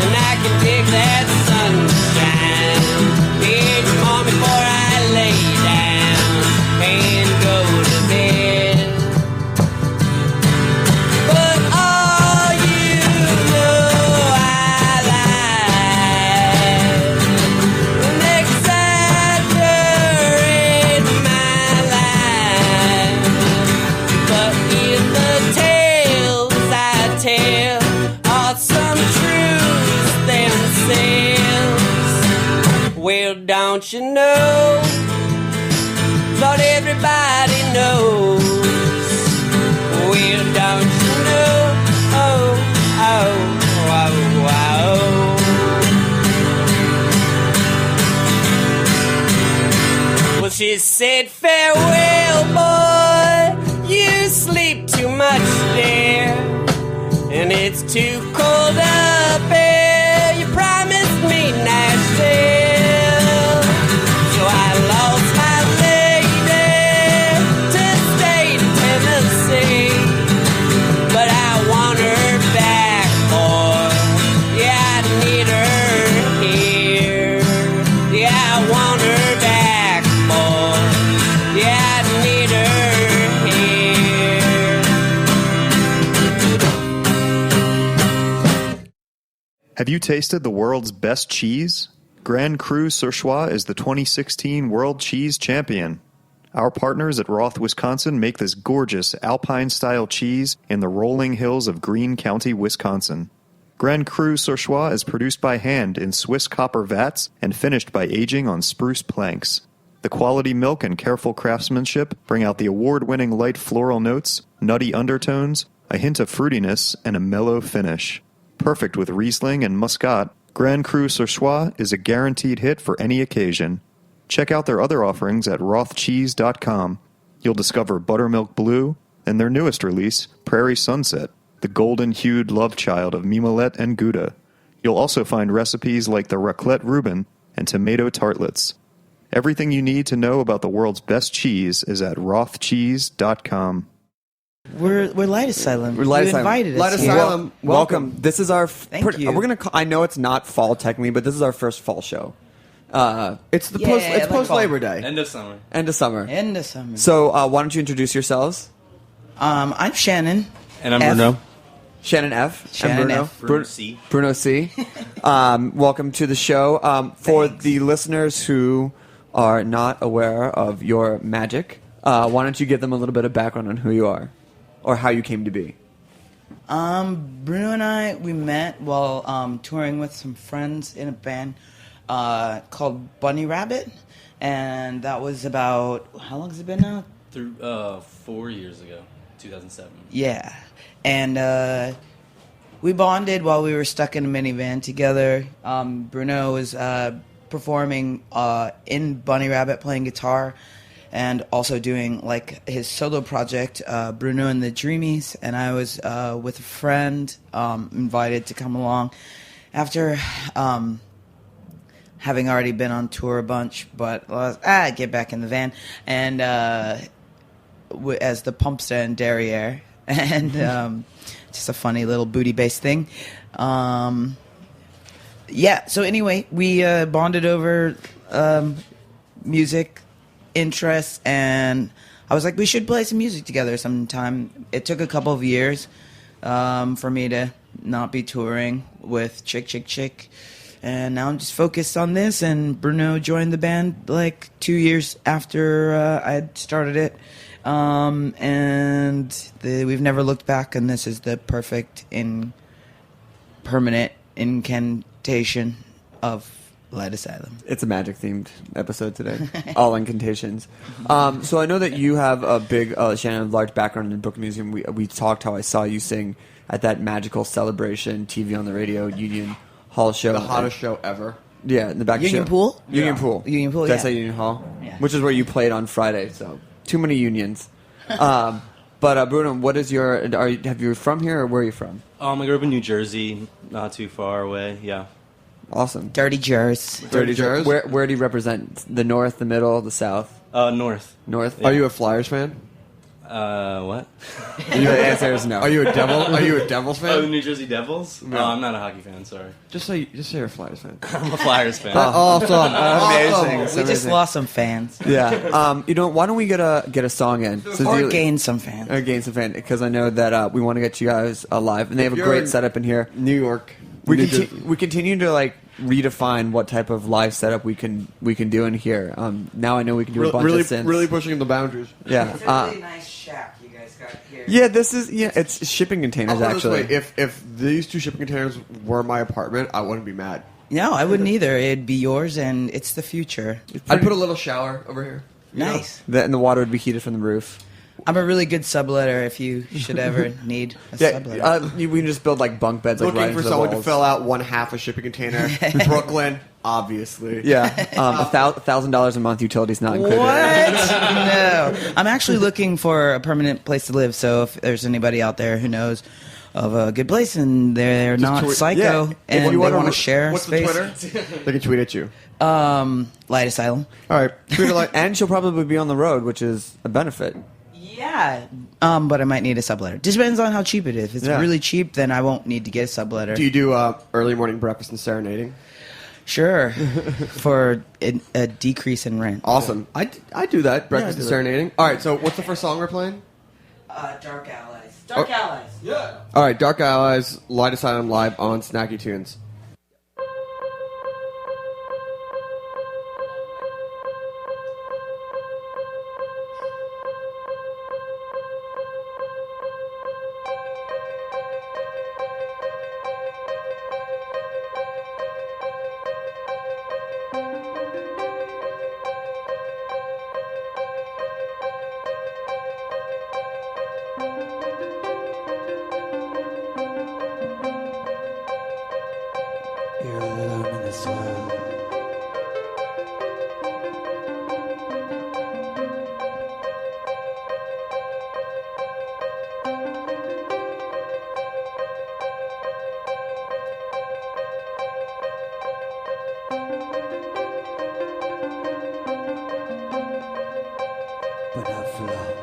and I can dig that sunshine each morning before I lay down and go to bed. But all you know I like and exaggerate my life. But in the tales I tell are some truths themselves. Well, don't you know? Thought everybody knows. Well, don't you know? Oh, oh, oh, oh. Well, she said, farewell, boy. You sleep too much there, and it's too cold up here. You promised me Nashville, so I lost my lady to stay to Tennessee. But I want her back, boy. Yeah, I need her here. Yeah, I want her back, boy. Yeah, I need her here. Have you tasted the world's best cheese? Grand Cru Surchoix is the 2016 World Cheese Champion. Our partners at Roth, Wisconsin make this gorgeous Alpine-style cheese in the rolling hills of Greene County, Wisconsin. Grand Cru Surchoix is produced by hand in Swiss copper vats and finished by aging on spruce planks. The quality milk and careful craftsmanship bring out the award-winning light floral notes, nutty undertones, a hint of fruitiness, and a mellow finish. Perfect with Riesling and Muscat, Grand Cru Surchoix is a guaranteed hit for any occasion. Check out their other offerings at rothcheese.com. You'll discover Buttermilk Blue and their newest release, Prairie Sunset, the golden-hued love child of Mimolette and Gouda. You'll also find recipes like the raclette Reuben and tomato tartlets. Everything you need to know about the world's best cheese is at rothcheese.com. We're Light Asylum. We're Light You Asylum. invited us. Light Asylum. Welcome. This is our. Thank you. We're gonna. I know it's not fall technically, but this is our first fall show. It's the post. It's like post fall. Labor Day. End of summer. End of summer. End of summer. So why don't you introduce yourselves? I'm Shannon. And I'm F. Bruno. Shannon F. Shannon and Bruno. F. Bruno C. Bruno C. Welcome to the show. For the listeners who are not aware of your magic, why don't you give them a little bit of background on who you are, or how you came to be? Bruno and I, we met while touring with some friends in a band called Bunny Rabbit, and that was about, how long has it been now? 4 years ago, 2007. Yeah, and we bonded while we were stuck in a minivan together. Bruno was performing in Bunny Rabbit, playing guitar, and also doing like his solo project, Bruno and the Dreamies. And I was with a friend, invited to come along after having already been on tour a bunch, but get back in the van, and as the Pumpster and Derriere, and just a funny little booty-based thing. Yeah, so anyway, we bonded over music interests, and I was like, we should play some music together sometime. It took a couple of years for me to not be touring with Chick, and now I'm just focused on this, and Bruno joined the band like 2 years after I had started it, and we've never looked back, and this is the perfect permanent incantation of Light Asylum. It's a magic-themed episode today. All incantations. So I know that you have a big, Shannon, large background in Brooklyn Museum. We talked how I saw you sing at that magical celebration, TV on the radio, Union Hall show. The hottest show ever. Yeah, in the back Union of the show. Pool? Union Yeah. Pool. Union Pool, Did I yeah. say Union Hall? Yeah. which is where you played on Friday. So too many unions. But Bruno, what is have you from here or where are you from? I grew up in New Jersey, not too far away. Yeah. Awesome. Dirty Jersey. Dirty Jersey. Where do you represent? The North, the Middle, the South? North. North. Yeah. Are you a Flyers fan? What? Your answer is no. Are you a Devils fan? Oh, the New Jersey Devils? No. I'm not a hockey fan. Sorry. Just say you're a Flyers fan. I'm a Flyers fan. Awesome. Amazing. We just lost some fans. Yeah. Why don't we get a song in? Or gain some fans. Or gain some fans, because I know that we want to get you guys live, and they have a great setup in here. New York. We continue to redefine what type of live setup we can do in here. Now I know we can do a bunch of synths. Really pushing the boundaries. Yeah. It's a really nice shack you guys got here. Yeah, it's shipping containers actually. If these 2 shipping containers were my apartment, I wouldn't be mad. No, I wouldn't either. It'd be yours, and it's the future. I'd put a little shower over here. Nice. And the water would be heated from the roof. I'm a really good subletter if you should ever need a subletter. We can just build bunk beds. Looking right for into someone the walls. to fill out one half a shipping container. Brooklyn, obviously. Yeah, $1,000 a month, utilities not included. What? No. I'm actually looking for a permanent place to live, so if there's anybody out there who knows of a good place and they're Just not psycho and they want to share what's space. the Twitter? They can tweet at you. Light Asylum. All right. And she'll probably be on the road, which is a benefit. Yeah. But I might need a subletter. Depends on how cheap it is. If it's really cheap, then I won't need to get a subletter. Do you do early morning breakfast and serenading? Sure. For a decrease in rent. Awesome. I do that, breakfast and serenading. All right, so what's the first song we're playing? Dark Allies. Dark Allies. Yeah. All right, Dark Allies, Light Asylum live on Snacky Tunes. You're alone in this world. But not for long.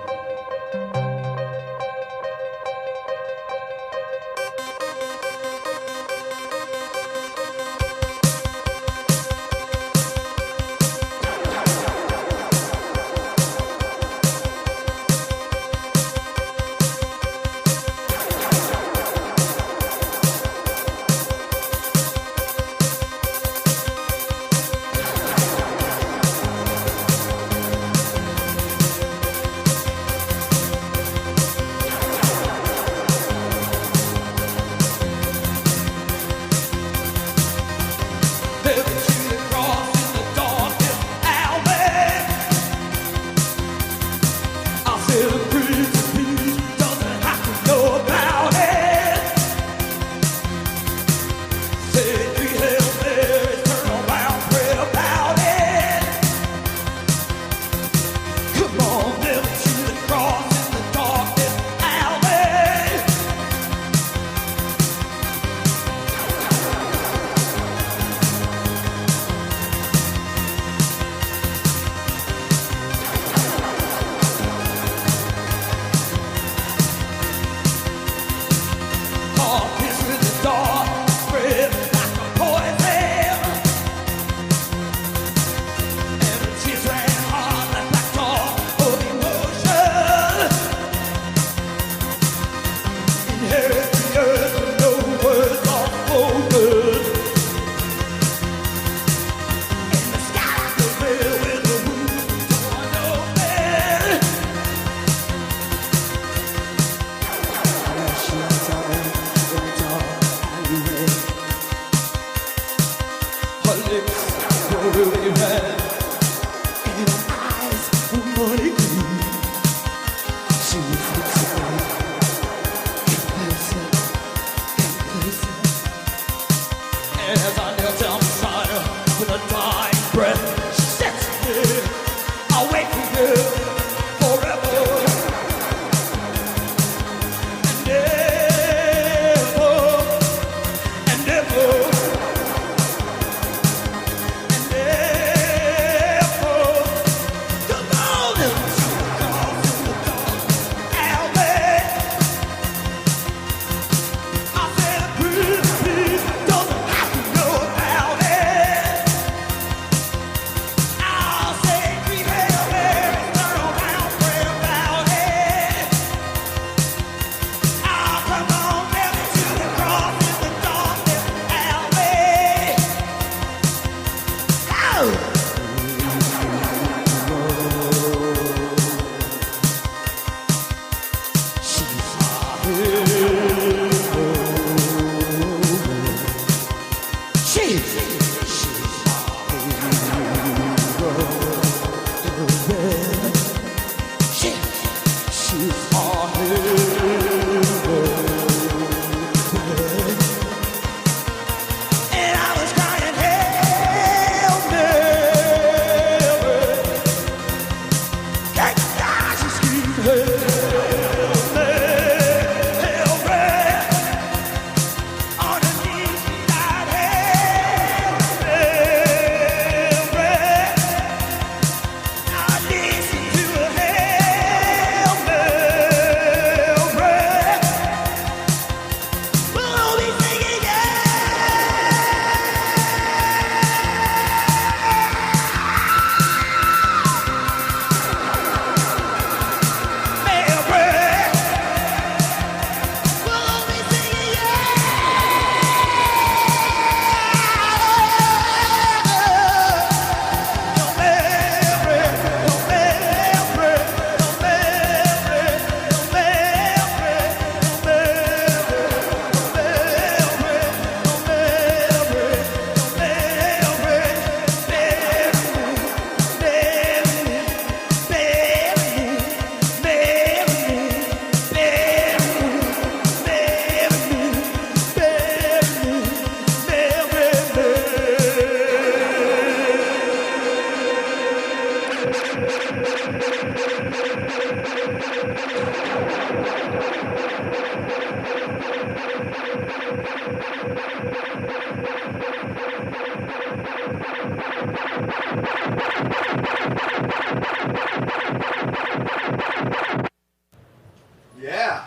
Yeah.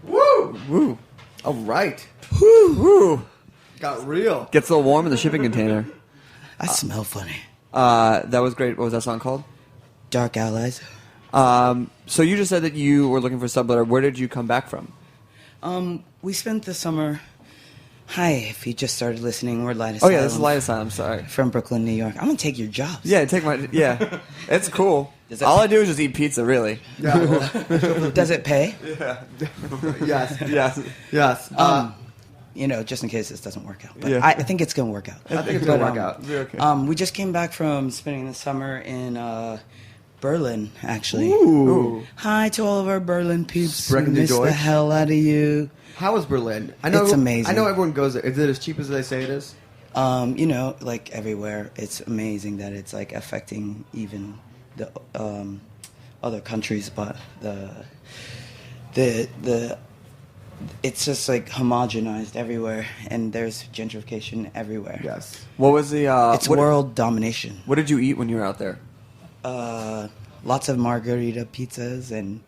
Woo! Woo. All right. Woo. Got real. Gets a little warm in the shipping container. I smell funny. That was great. What was that song called? Dark Allies. So you just said that you were looking for subletter. Where did you come back from? We spent the summer. Hi, if you just started listening, we're Light Oh Asylum. yeah, this is Light Asylum. Sorry. From Brooklyn, New York. I'm gonna take your jobs. Yeah, take my. Yeah, it's cool. All I do is just eat pizza, really. Yeah. Does it pay? Yeah. Yes. You know, just in case this doesn't work out. But Yeah. I think it's going to work out. I think it's going to work out. Okay. We just came back from spending the summer in Berlin, actually. Ooh. Hi to all of our Berlin peeps. Sprechen die Miss the Deutsch? hell out of you. How is Berlin? I know It's amazing. I know everyone goes there. Is it as cheap as they say it is? You know, like everywhere, it's amazing that it's like affecting even the other countries, but the it's just like homogenized everywhere, and there's gentrification everywhere. Yes. What was the? It's world domination. What did you eat when you were out there? Lots of margarita pizzas and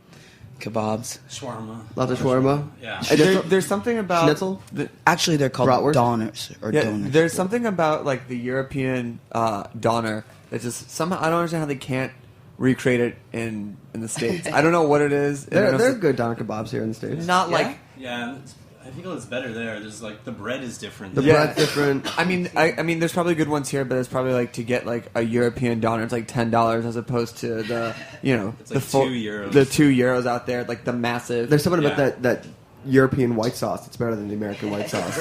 kebabs. Shawarma. Lots of shawarma. Yeah. There's something about Schnitzel? Actually, they're called Bratwurst? doners or donors. There's something about like the European doner that just somehow I don't understand how they can't recreate it in the States. I don't know what it is. I don't know if They're it's- good doner kebabs here in the States. Not like Yeah, I feel it's better there. There's like the bread is different. The bread's different. I mean, there's probably good ones here, but it's probably like to get like a European doner, it's like $10 as opposed to the It's like €2. the €2 out there, like the massive. There's something about that European white sauce. It's better than the American white sauce.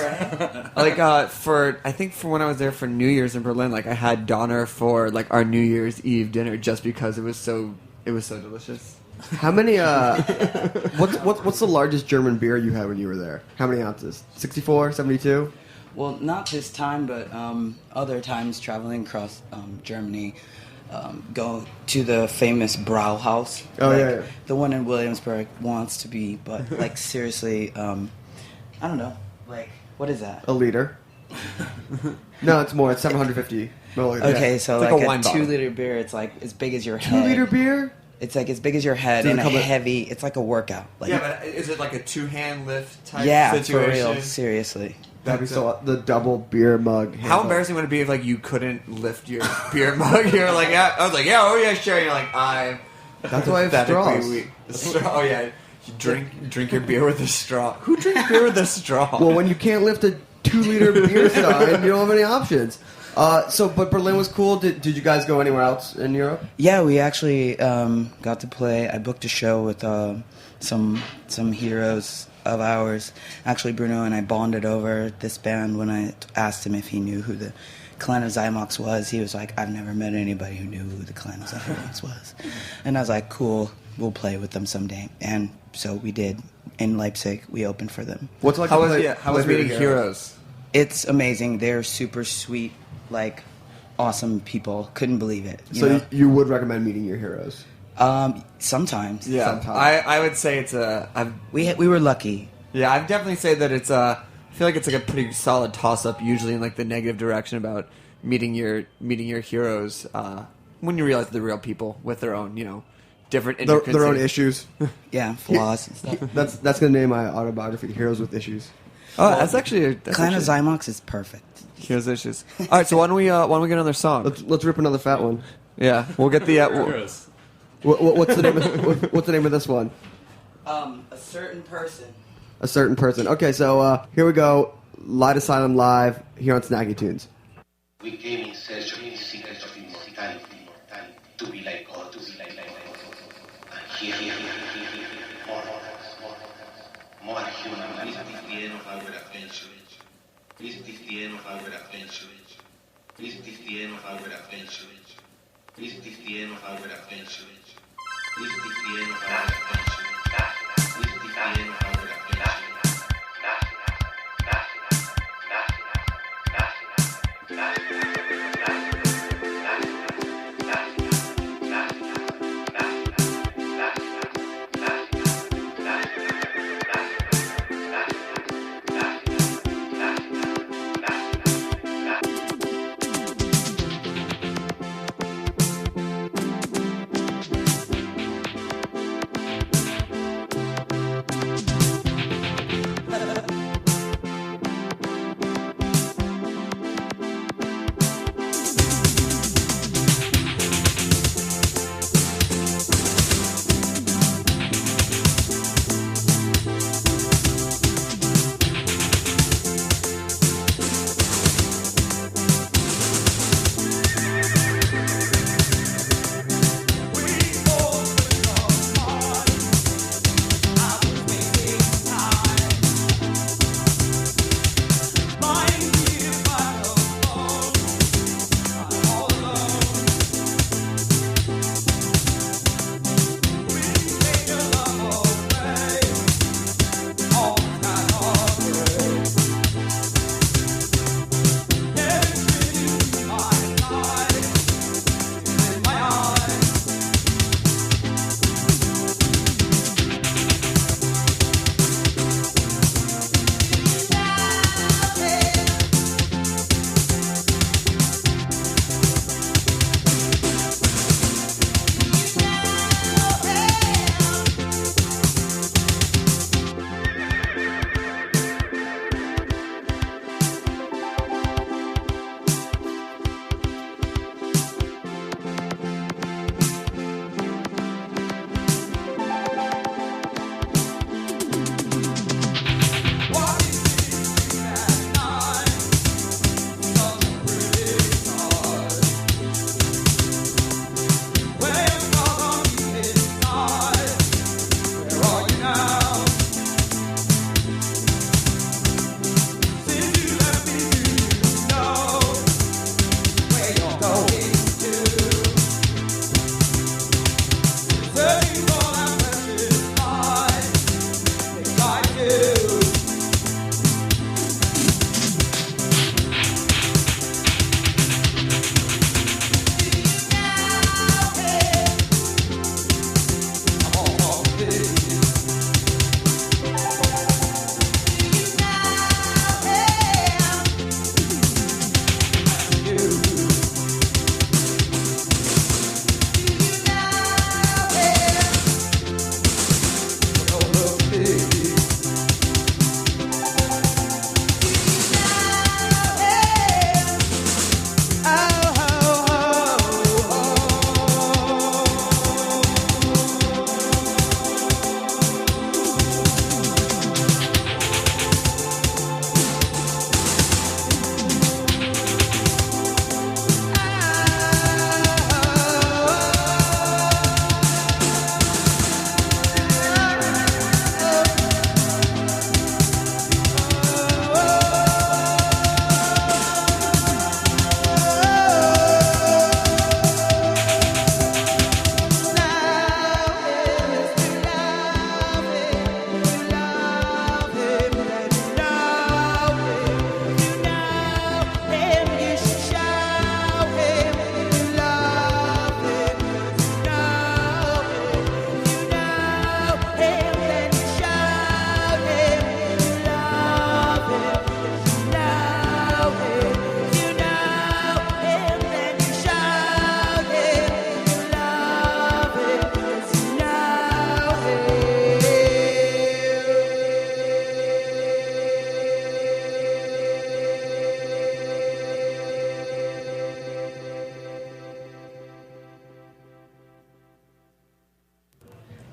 Like I think for when I was there for New Year's in Berlin, like I had doner for like our New Year's Eve dinner just because it was so delicious. How many? What's the largest German beer you had when you were there? How many ounces? 64, 72? Well, not this time, but other times traveling across Germany, go to the famous Brauhaus. Oh, like, yeah. The one in Williamsburg wants to be, but like seriously, I don't know. Like, what is that? A liter. No, it's more. It's 750 milliliters. Okay, so It's like like a a wine bottle. 2-liter beer, it's like as big as your head. 2-liter beer? It's like as big as your head Does it and a come with- heavy. It's like a workout. Like, Yeah, but is it like a 2-hand lift type yeah, situation? for real. Seriously. That'd be so. The double beer mug. How embarrassing would it be if like you couldn't lift your beer mug? You're like, yeah. I was like, yeah, oh yeah, sure. And you're like, That's why I have pathetically straws. weak. Straw. Oh yeah, you drink your beer with a straw. Who drinks beer with a straw? Well, when you can't lift a 2-liter beer stein, you don't have any options. But Berlin was cool. Did you guys go anywhere else in Europe? Yeah, we actually got to play. I booked a show with some heroes of ours. Actually, Bruno and I bonded over this band when I asked him if he knew who the Clan of Zymox was. He was like, I've never met anybody who knew who the Clan of Zymox was. And I was like, cool, we'll play with them someday. And so we did. In Leipzig, we opened for them. What's like? How was meeting heroes? It's amazing. They're super sweet, like awesome people. Couldn't believe it. So you would recommend meeting your heroes? Sometimes. Yeah, Sometimes. I would say it's we were lucky. Yeah, I'd definitely say that it's I feel like it's like a pretty solid toss up, usually in like the negative direction about meeting your heroes when you realize they're real people with their own different Their own issues. Yeah, flaws and stuff. That's gonna name my autobiography: Heroes with Issues. Oh, that's actually Clan of Zymox is perfect. Heroes issues. All right, so why don't we get another song? Let's rip another fat one. Yeah, we'll get the. What's the name? What's the name of this one? A certain person. A certain person. Okay, so here we go. Light Asylum live here on Snacky Tunes. We came in search of the secret of immortality, to be like God, to be like God. And here, more human. This is the end of our adventure. This is the end of our adventure. This is the end of our adventure. This is the end of our adventure. This is the end of our adventure. This is the end of our adventure.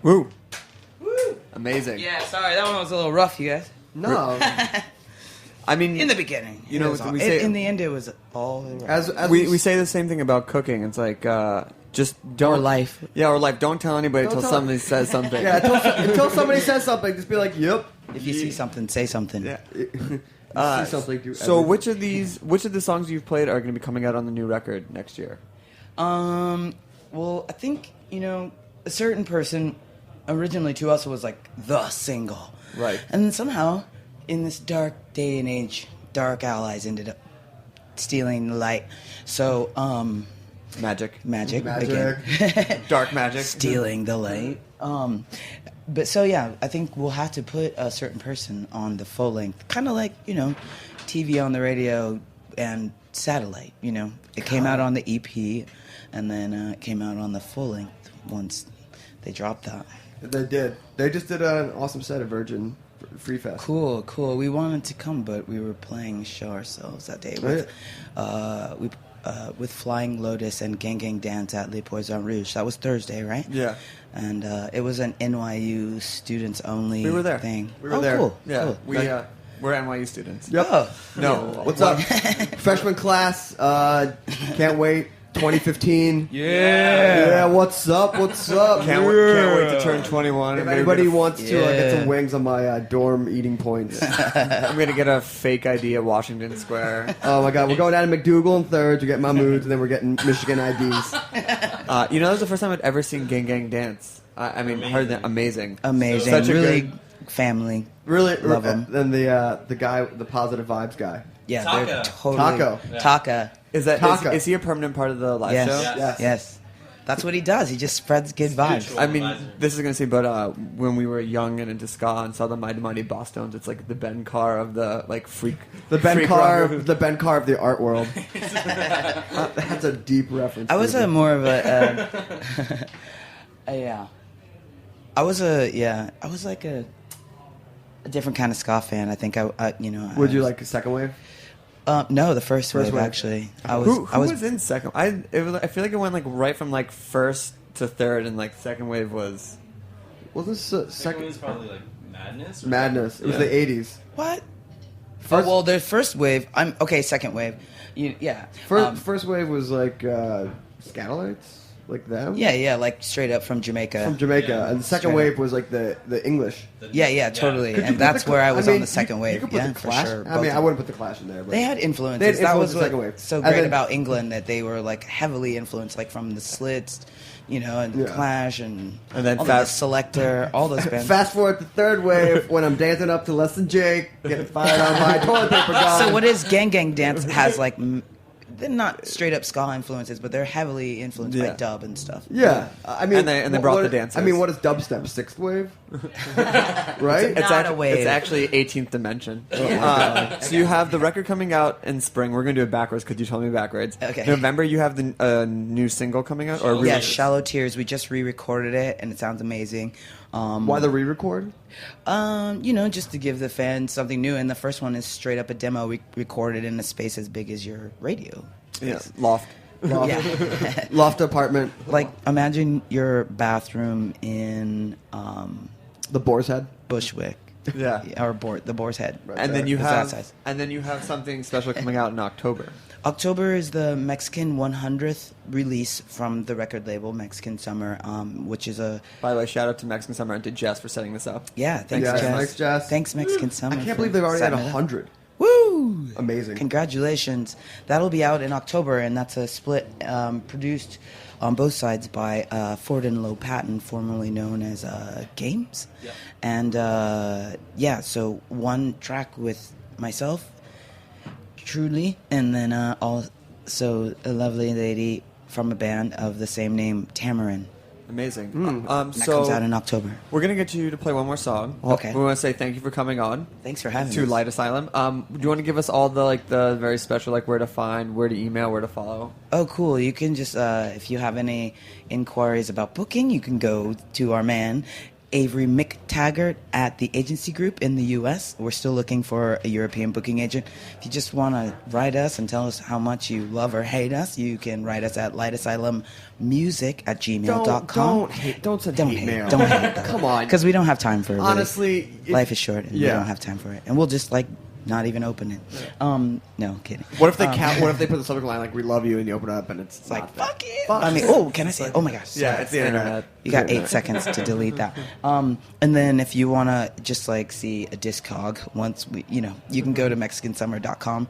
Woo. Amazing. Yeah, sorry, that one was a little rough, you guys. No. I mean, In the beginning, you know, we say, in the end, it was all right. as we say the same thing about cooking. It's like just don't Or life. Yeah, or life. Don't tell anybody Don't until tell- somebody says something. Yeah, until somebody says something, just be like, "Yep." If you see something, say something. Yeah. See something. Do So everything. which of the songs you've played are going to be coming out on the new record next year? Well, I think, a certain person originally to us was like the single. Right. And then somehow, in this dark day and age, Dark Allies ended up stealing the light. So, Magic. Again. Dark magic. Stealing the light. But so, yeah, I think we'll have to put a certain person on the full length. Kind of like, TV on the radio and satellite, It came out on the EP, and then it came out on the full length once they dropped that. They did. They just did an awesome set at Virgin Free Fest. Cool. We wanted to come, but we were playing a show ourselves that day with Flying Lotus and Gang Gang Dance at Le Poisson Rouge. That was Thursday, right? Yeah. And it was an NYU students only We were there. thing. We were there. Cool. Yeah. Cool. We're NYU students. Yep. Oh. No. What's up? Freshman class. Can't wait. 2015. Yeah. What's up? Can't wait to turn 21. If and maybe anybody get a- wants to get some wings on my dorm eating points. I'm gonna get a fake ID at Washington Square. Oh my God, we're going down to McDougal in third to get my moods, and then we're getting Michigan IDs. That was the first time I'd ever seen Gang Gang Dance. I mean, heard that amazing. Amazing. Such a Really good- family. Really Love 'em. Then the guy, the positive vibes guy. Yeah, Taka. they're totally... Taco. Yeah. Taka. Is he a permanent part of the live Yes. show? Yes. That's what he does. He just spreads good vibes. Spiritual I mean, advisor. this is gonna say, but when we were young and into ska and saw the Mighty Mighty Bosstones, it's like the Ben Carr of the freak. The Ben freak Carr, rock. the Ben Carr of the art world. That's a deep reference. I was more of a yeah. I was like a different kind of ska fan. I think Would you like a second wave? No, the first wave, wave. actually. Who was in second? I feel like it went right from first to third, and second wave was. Well, this Second was probably Madness. Or Madness. It was Yeah. the 80s. What? First, well, the first wave. I'm okay. Second wave. Yeah. First wave was Scatolites, like them. Yeah, like straight up from Jamaica. From Jamaica, Yeah. and the second Straight wave up. was the English. Yeah, totally. Could you And put that's the where I Cla- was mean, on the second you wave. could put Yeah, the for Clash. sure. I mean, I wouldn't put the Clash in there, but They had influences. They had That was influences the second wave. so And great then- about England, that they were heavily influenced, from the Slits, and Yeah. Clash, and then all fast- the Selector, all those bands. Fast forward to third wave when I'm dancing up to Less Than Jake, getting fired on my toilet paper gun. So what is Gang Gang Dance has they're not straight up ska influences, but they're heavily influenced by Yeah. dub and stuff. Yeah, I mean, And they brought the dancers. I mean, what is dubstep? Sixth wave, right? It's, Not a wave. it's actually 18th dimension. Oh So you have the record coming out in spring. We're going to do it backwards because you told me backwards. Okay. November, you have the new single coming out? Or Yeah, release? Shallow Tears. We just re-recorded it, and it sounds amazing. Why the re-record? Just to give the fans something new. And the first one is straight up a demo we recorded in a space as big as your radio. Yeah, loft. Yeah. Loft apartment. Imagine your bathroom in The Boar's Head. Bushwick. Yeah. Or the Boar's Head. And then you It's that have size. something special coming out in October. October is the Mexican 100th release from the record label Mexican Summer, which is a... By the way, shout out to Mexican Summer and to Jess for setting this up. Yeah, thanks, Yes, Jess. thanks, Jess. Thanks, Mexican Summer. I can't for believe they've already had setting it up. 100. Woo! Amazing. Congratulations. That'll be out in October, and that's a split produced on both sides by Ford and Low Patton, formerly known as Games. Yep. And so one track with myself, Truly, and then also a lovely lady from a band of the same name, Tamarin. Amazing. That So comes out in October. we're going to get you to play one more song. Okay. We want to say thank you for coming on. Thanks for having To us. Light Asylum. Do you want to give us all the very special, where to find, where to email, where to follow? Oh, cool. You can just, if you have any inquiries about booking, you can go to our man, Avery McTaggart at the agency group in the U.S. We're still looking for a European booking agent. If you just want to write us and tell us how much you love or hate us, you can write us at lightasylummmusic@gmail.com. Don't send hate mail. Don't hate. Come on. Because we don't have time for it. Really. Honestly, life is short and we don't have time for it. And we'll just not even open it. No, kidding. What if they what if they put the subject line like "We love you" and you open it up and it's like fuck it. I mean, can I say? Oh my gosh. Yeah, it's the internet. You got 8 seconds to delete that. And then if you want to just see a Discog, once you can go to MexicanSummer.com,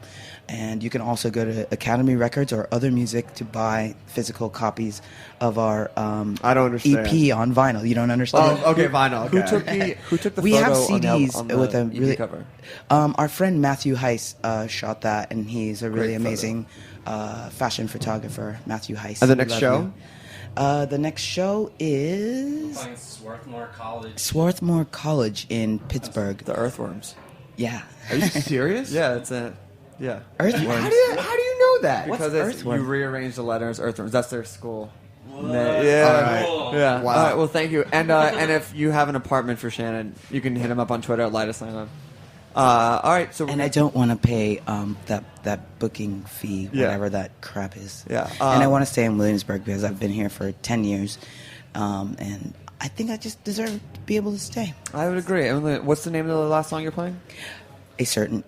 and you can also go to Academy Records or Other Music to buy physical copies of our I don't understand. EP on vinyl. You don't understand? Oh, okay, vinyl. Okay. Who took the we photo have CDs on the with a EP really cover? Our friend Matthew Heiss shot that, and he's a really Great photo. amazing fashion photographer, Matthew Heiss. And the We next love show? you. The next show is Playing Swarthmore College. Swarthmore College in Pittsburgh. The Earthworms. Yeah. Are you serious? Yeah, it's a Earthworms. How do you know that? What's Because you Earthworm? rearrange the letters. Earthworms. That's their school. Whoa. Yeah. All right. Yeah. Wow. All right. Well, thank you. And if you have an apartment for Shannon, you can hit him up on Twitter at Light Asylum. All right. So And I don't want to pay that booking fee, whatever that crap is. Yeah. And I want to stay in Williamsburg because I've been here for 10 years, and I think I just deserve to be able to stay. I would agree. What's the name of the last song you're playing? End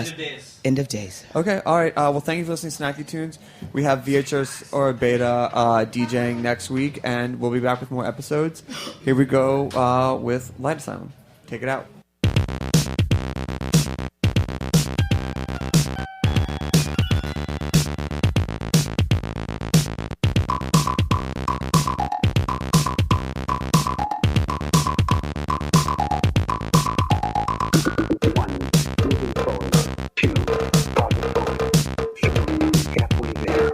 of Days. End of Days. Okay, all right. Well, thank you for listening to Snacky Tunes. We have VHS or Beta DJing next week, and we'll be back with more episodes. Here we go with Light Asylum. Take it out. Moving forward, 2, 2, 5, 4, 3, carefully there.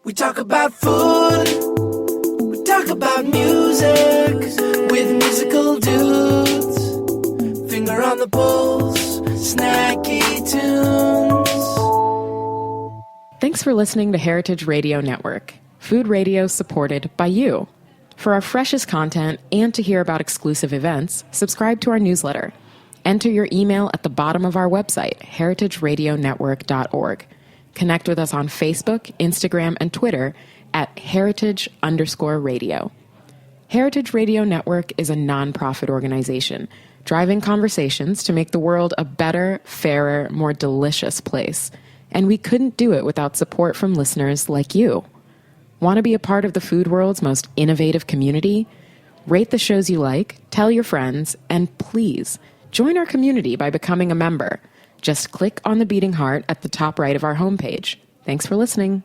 We talk about food, we talk about music with musical dudes. Finger on the pulse, Snacky Tunes. Thanks for listening to Heritage Radio Network, food radio supported by you. For our freshest content and to hear about exclusive events, subscribe to our newsletter. Enter your email at the bottom of our website, heritageradionetwork.org. Connect with us on Facebook, Instagram, and Twitter at heritage_radio. Heritage Radio Network is a nonprofit organization driving conversations to make the world a better, fairer, more delicious place. And we couldn't do it without support from listeners like you. Want to be a part of the food world's most innovative community? Rate the shows you like, tell your friends, and please join our community by becoming a member. Just click on the beating heart at the top right of our homepage. Thanks for listening.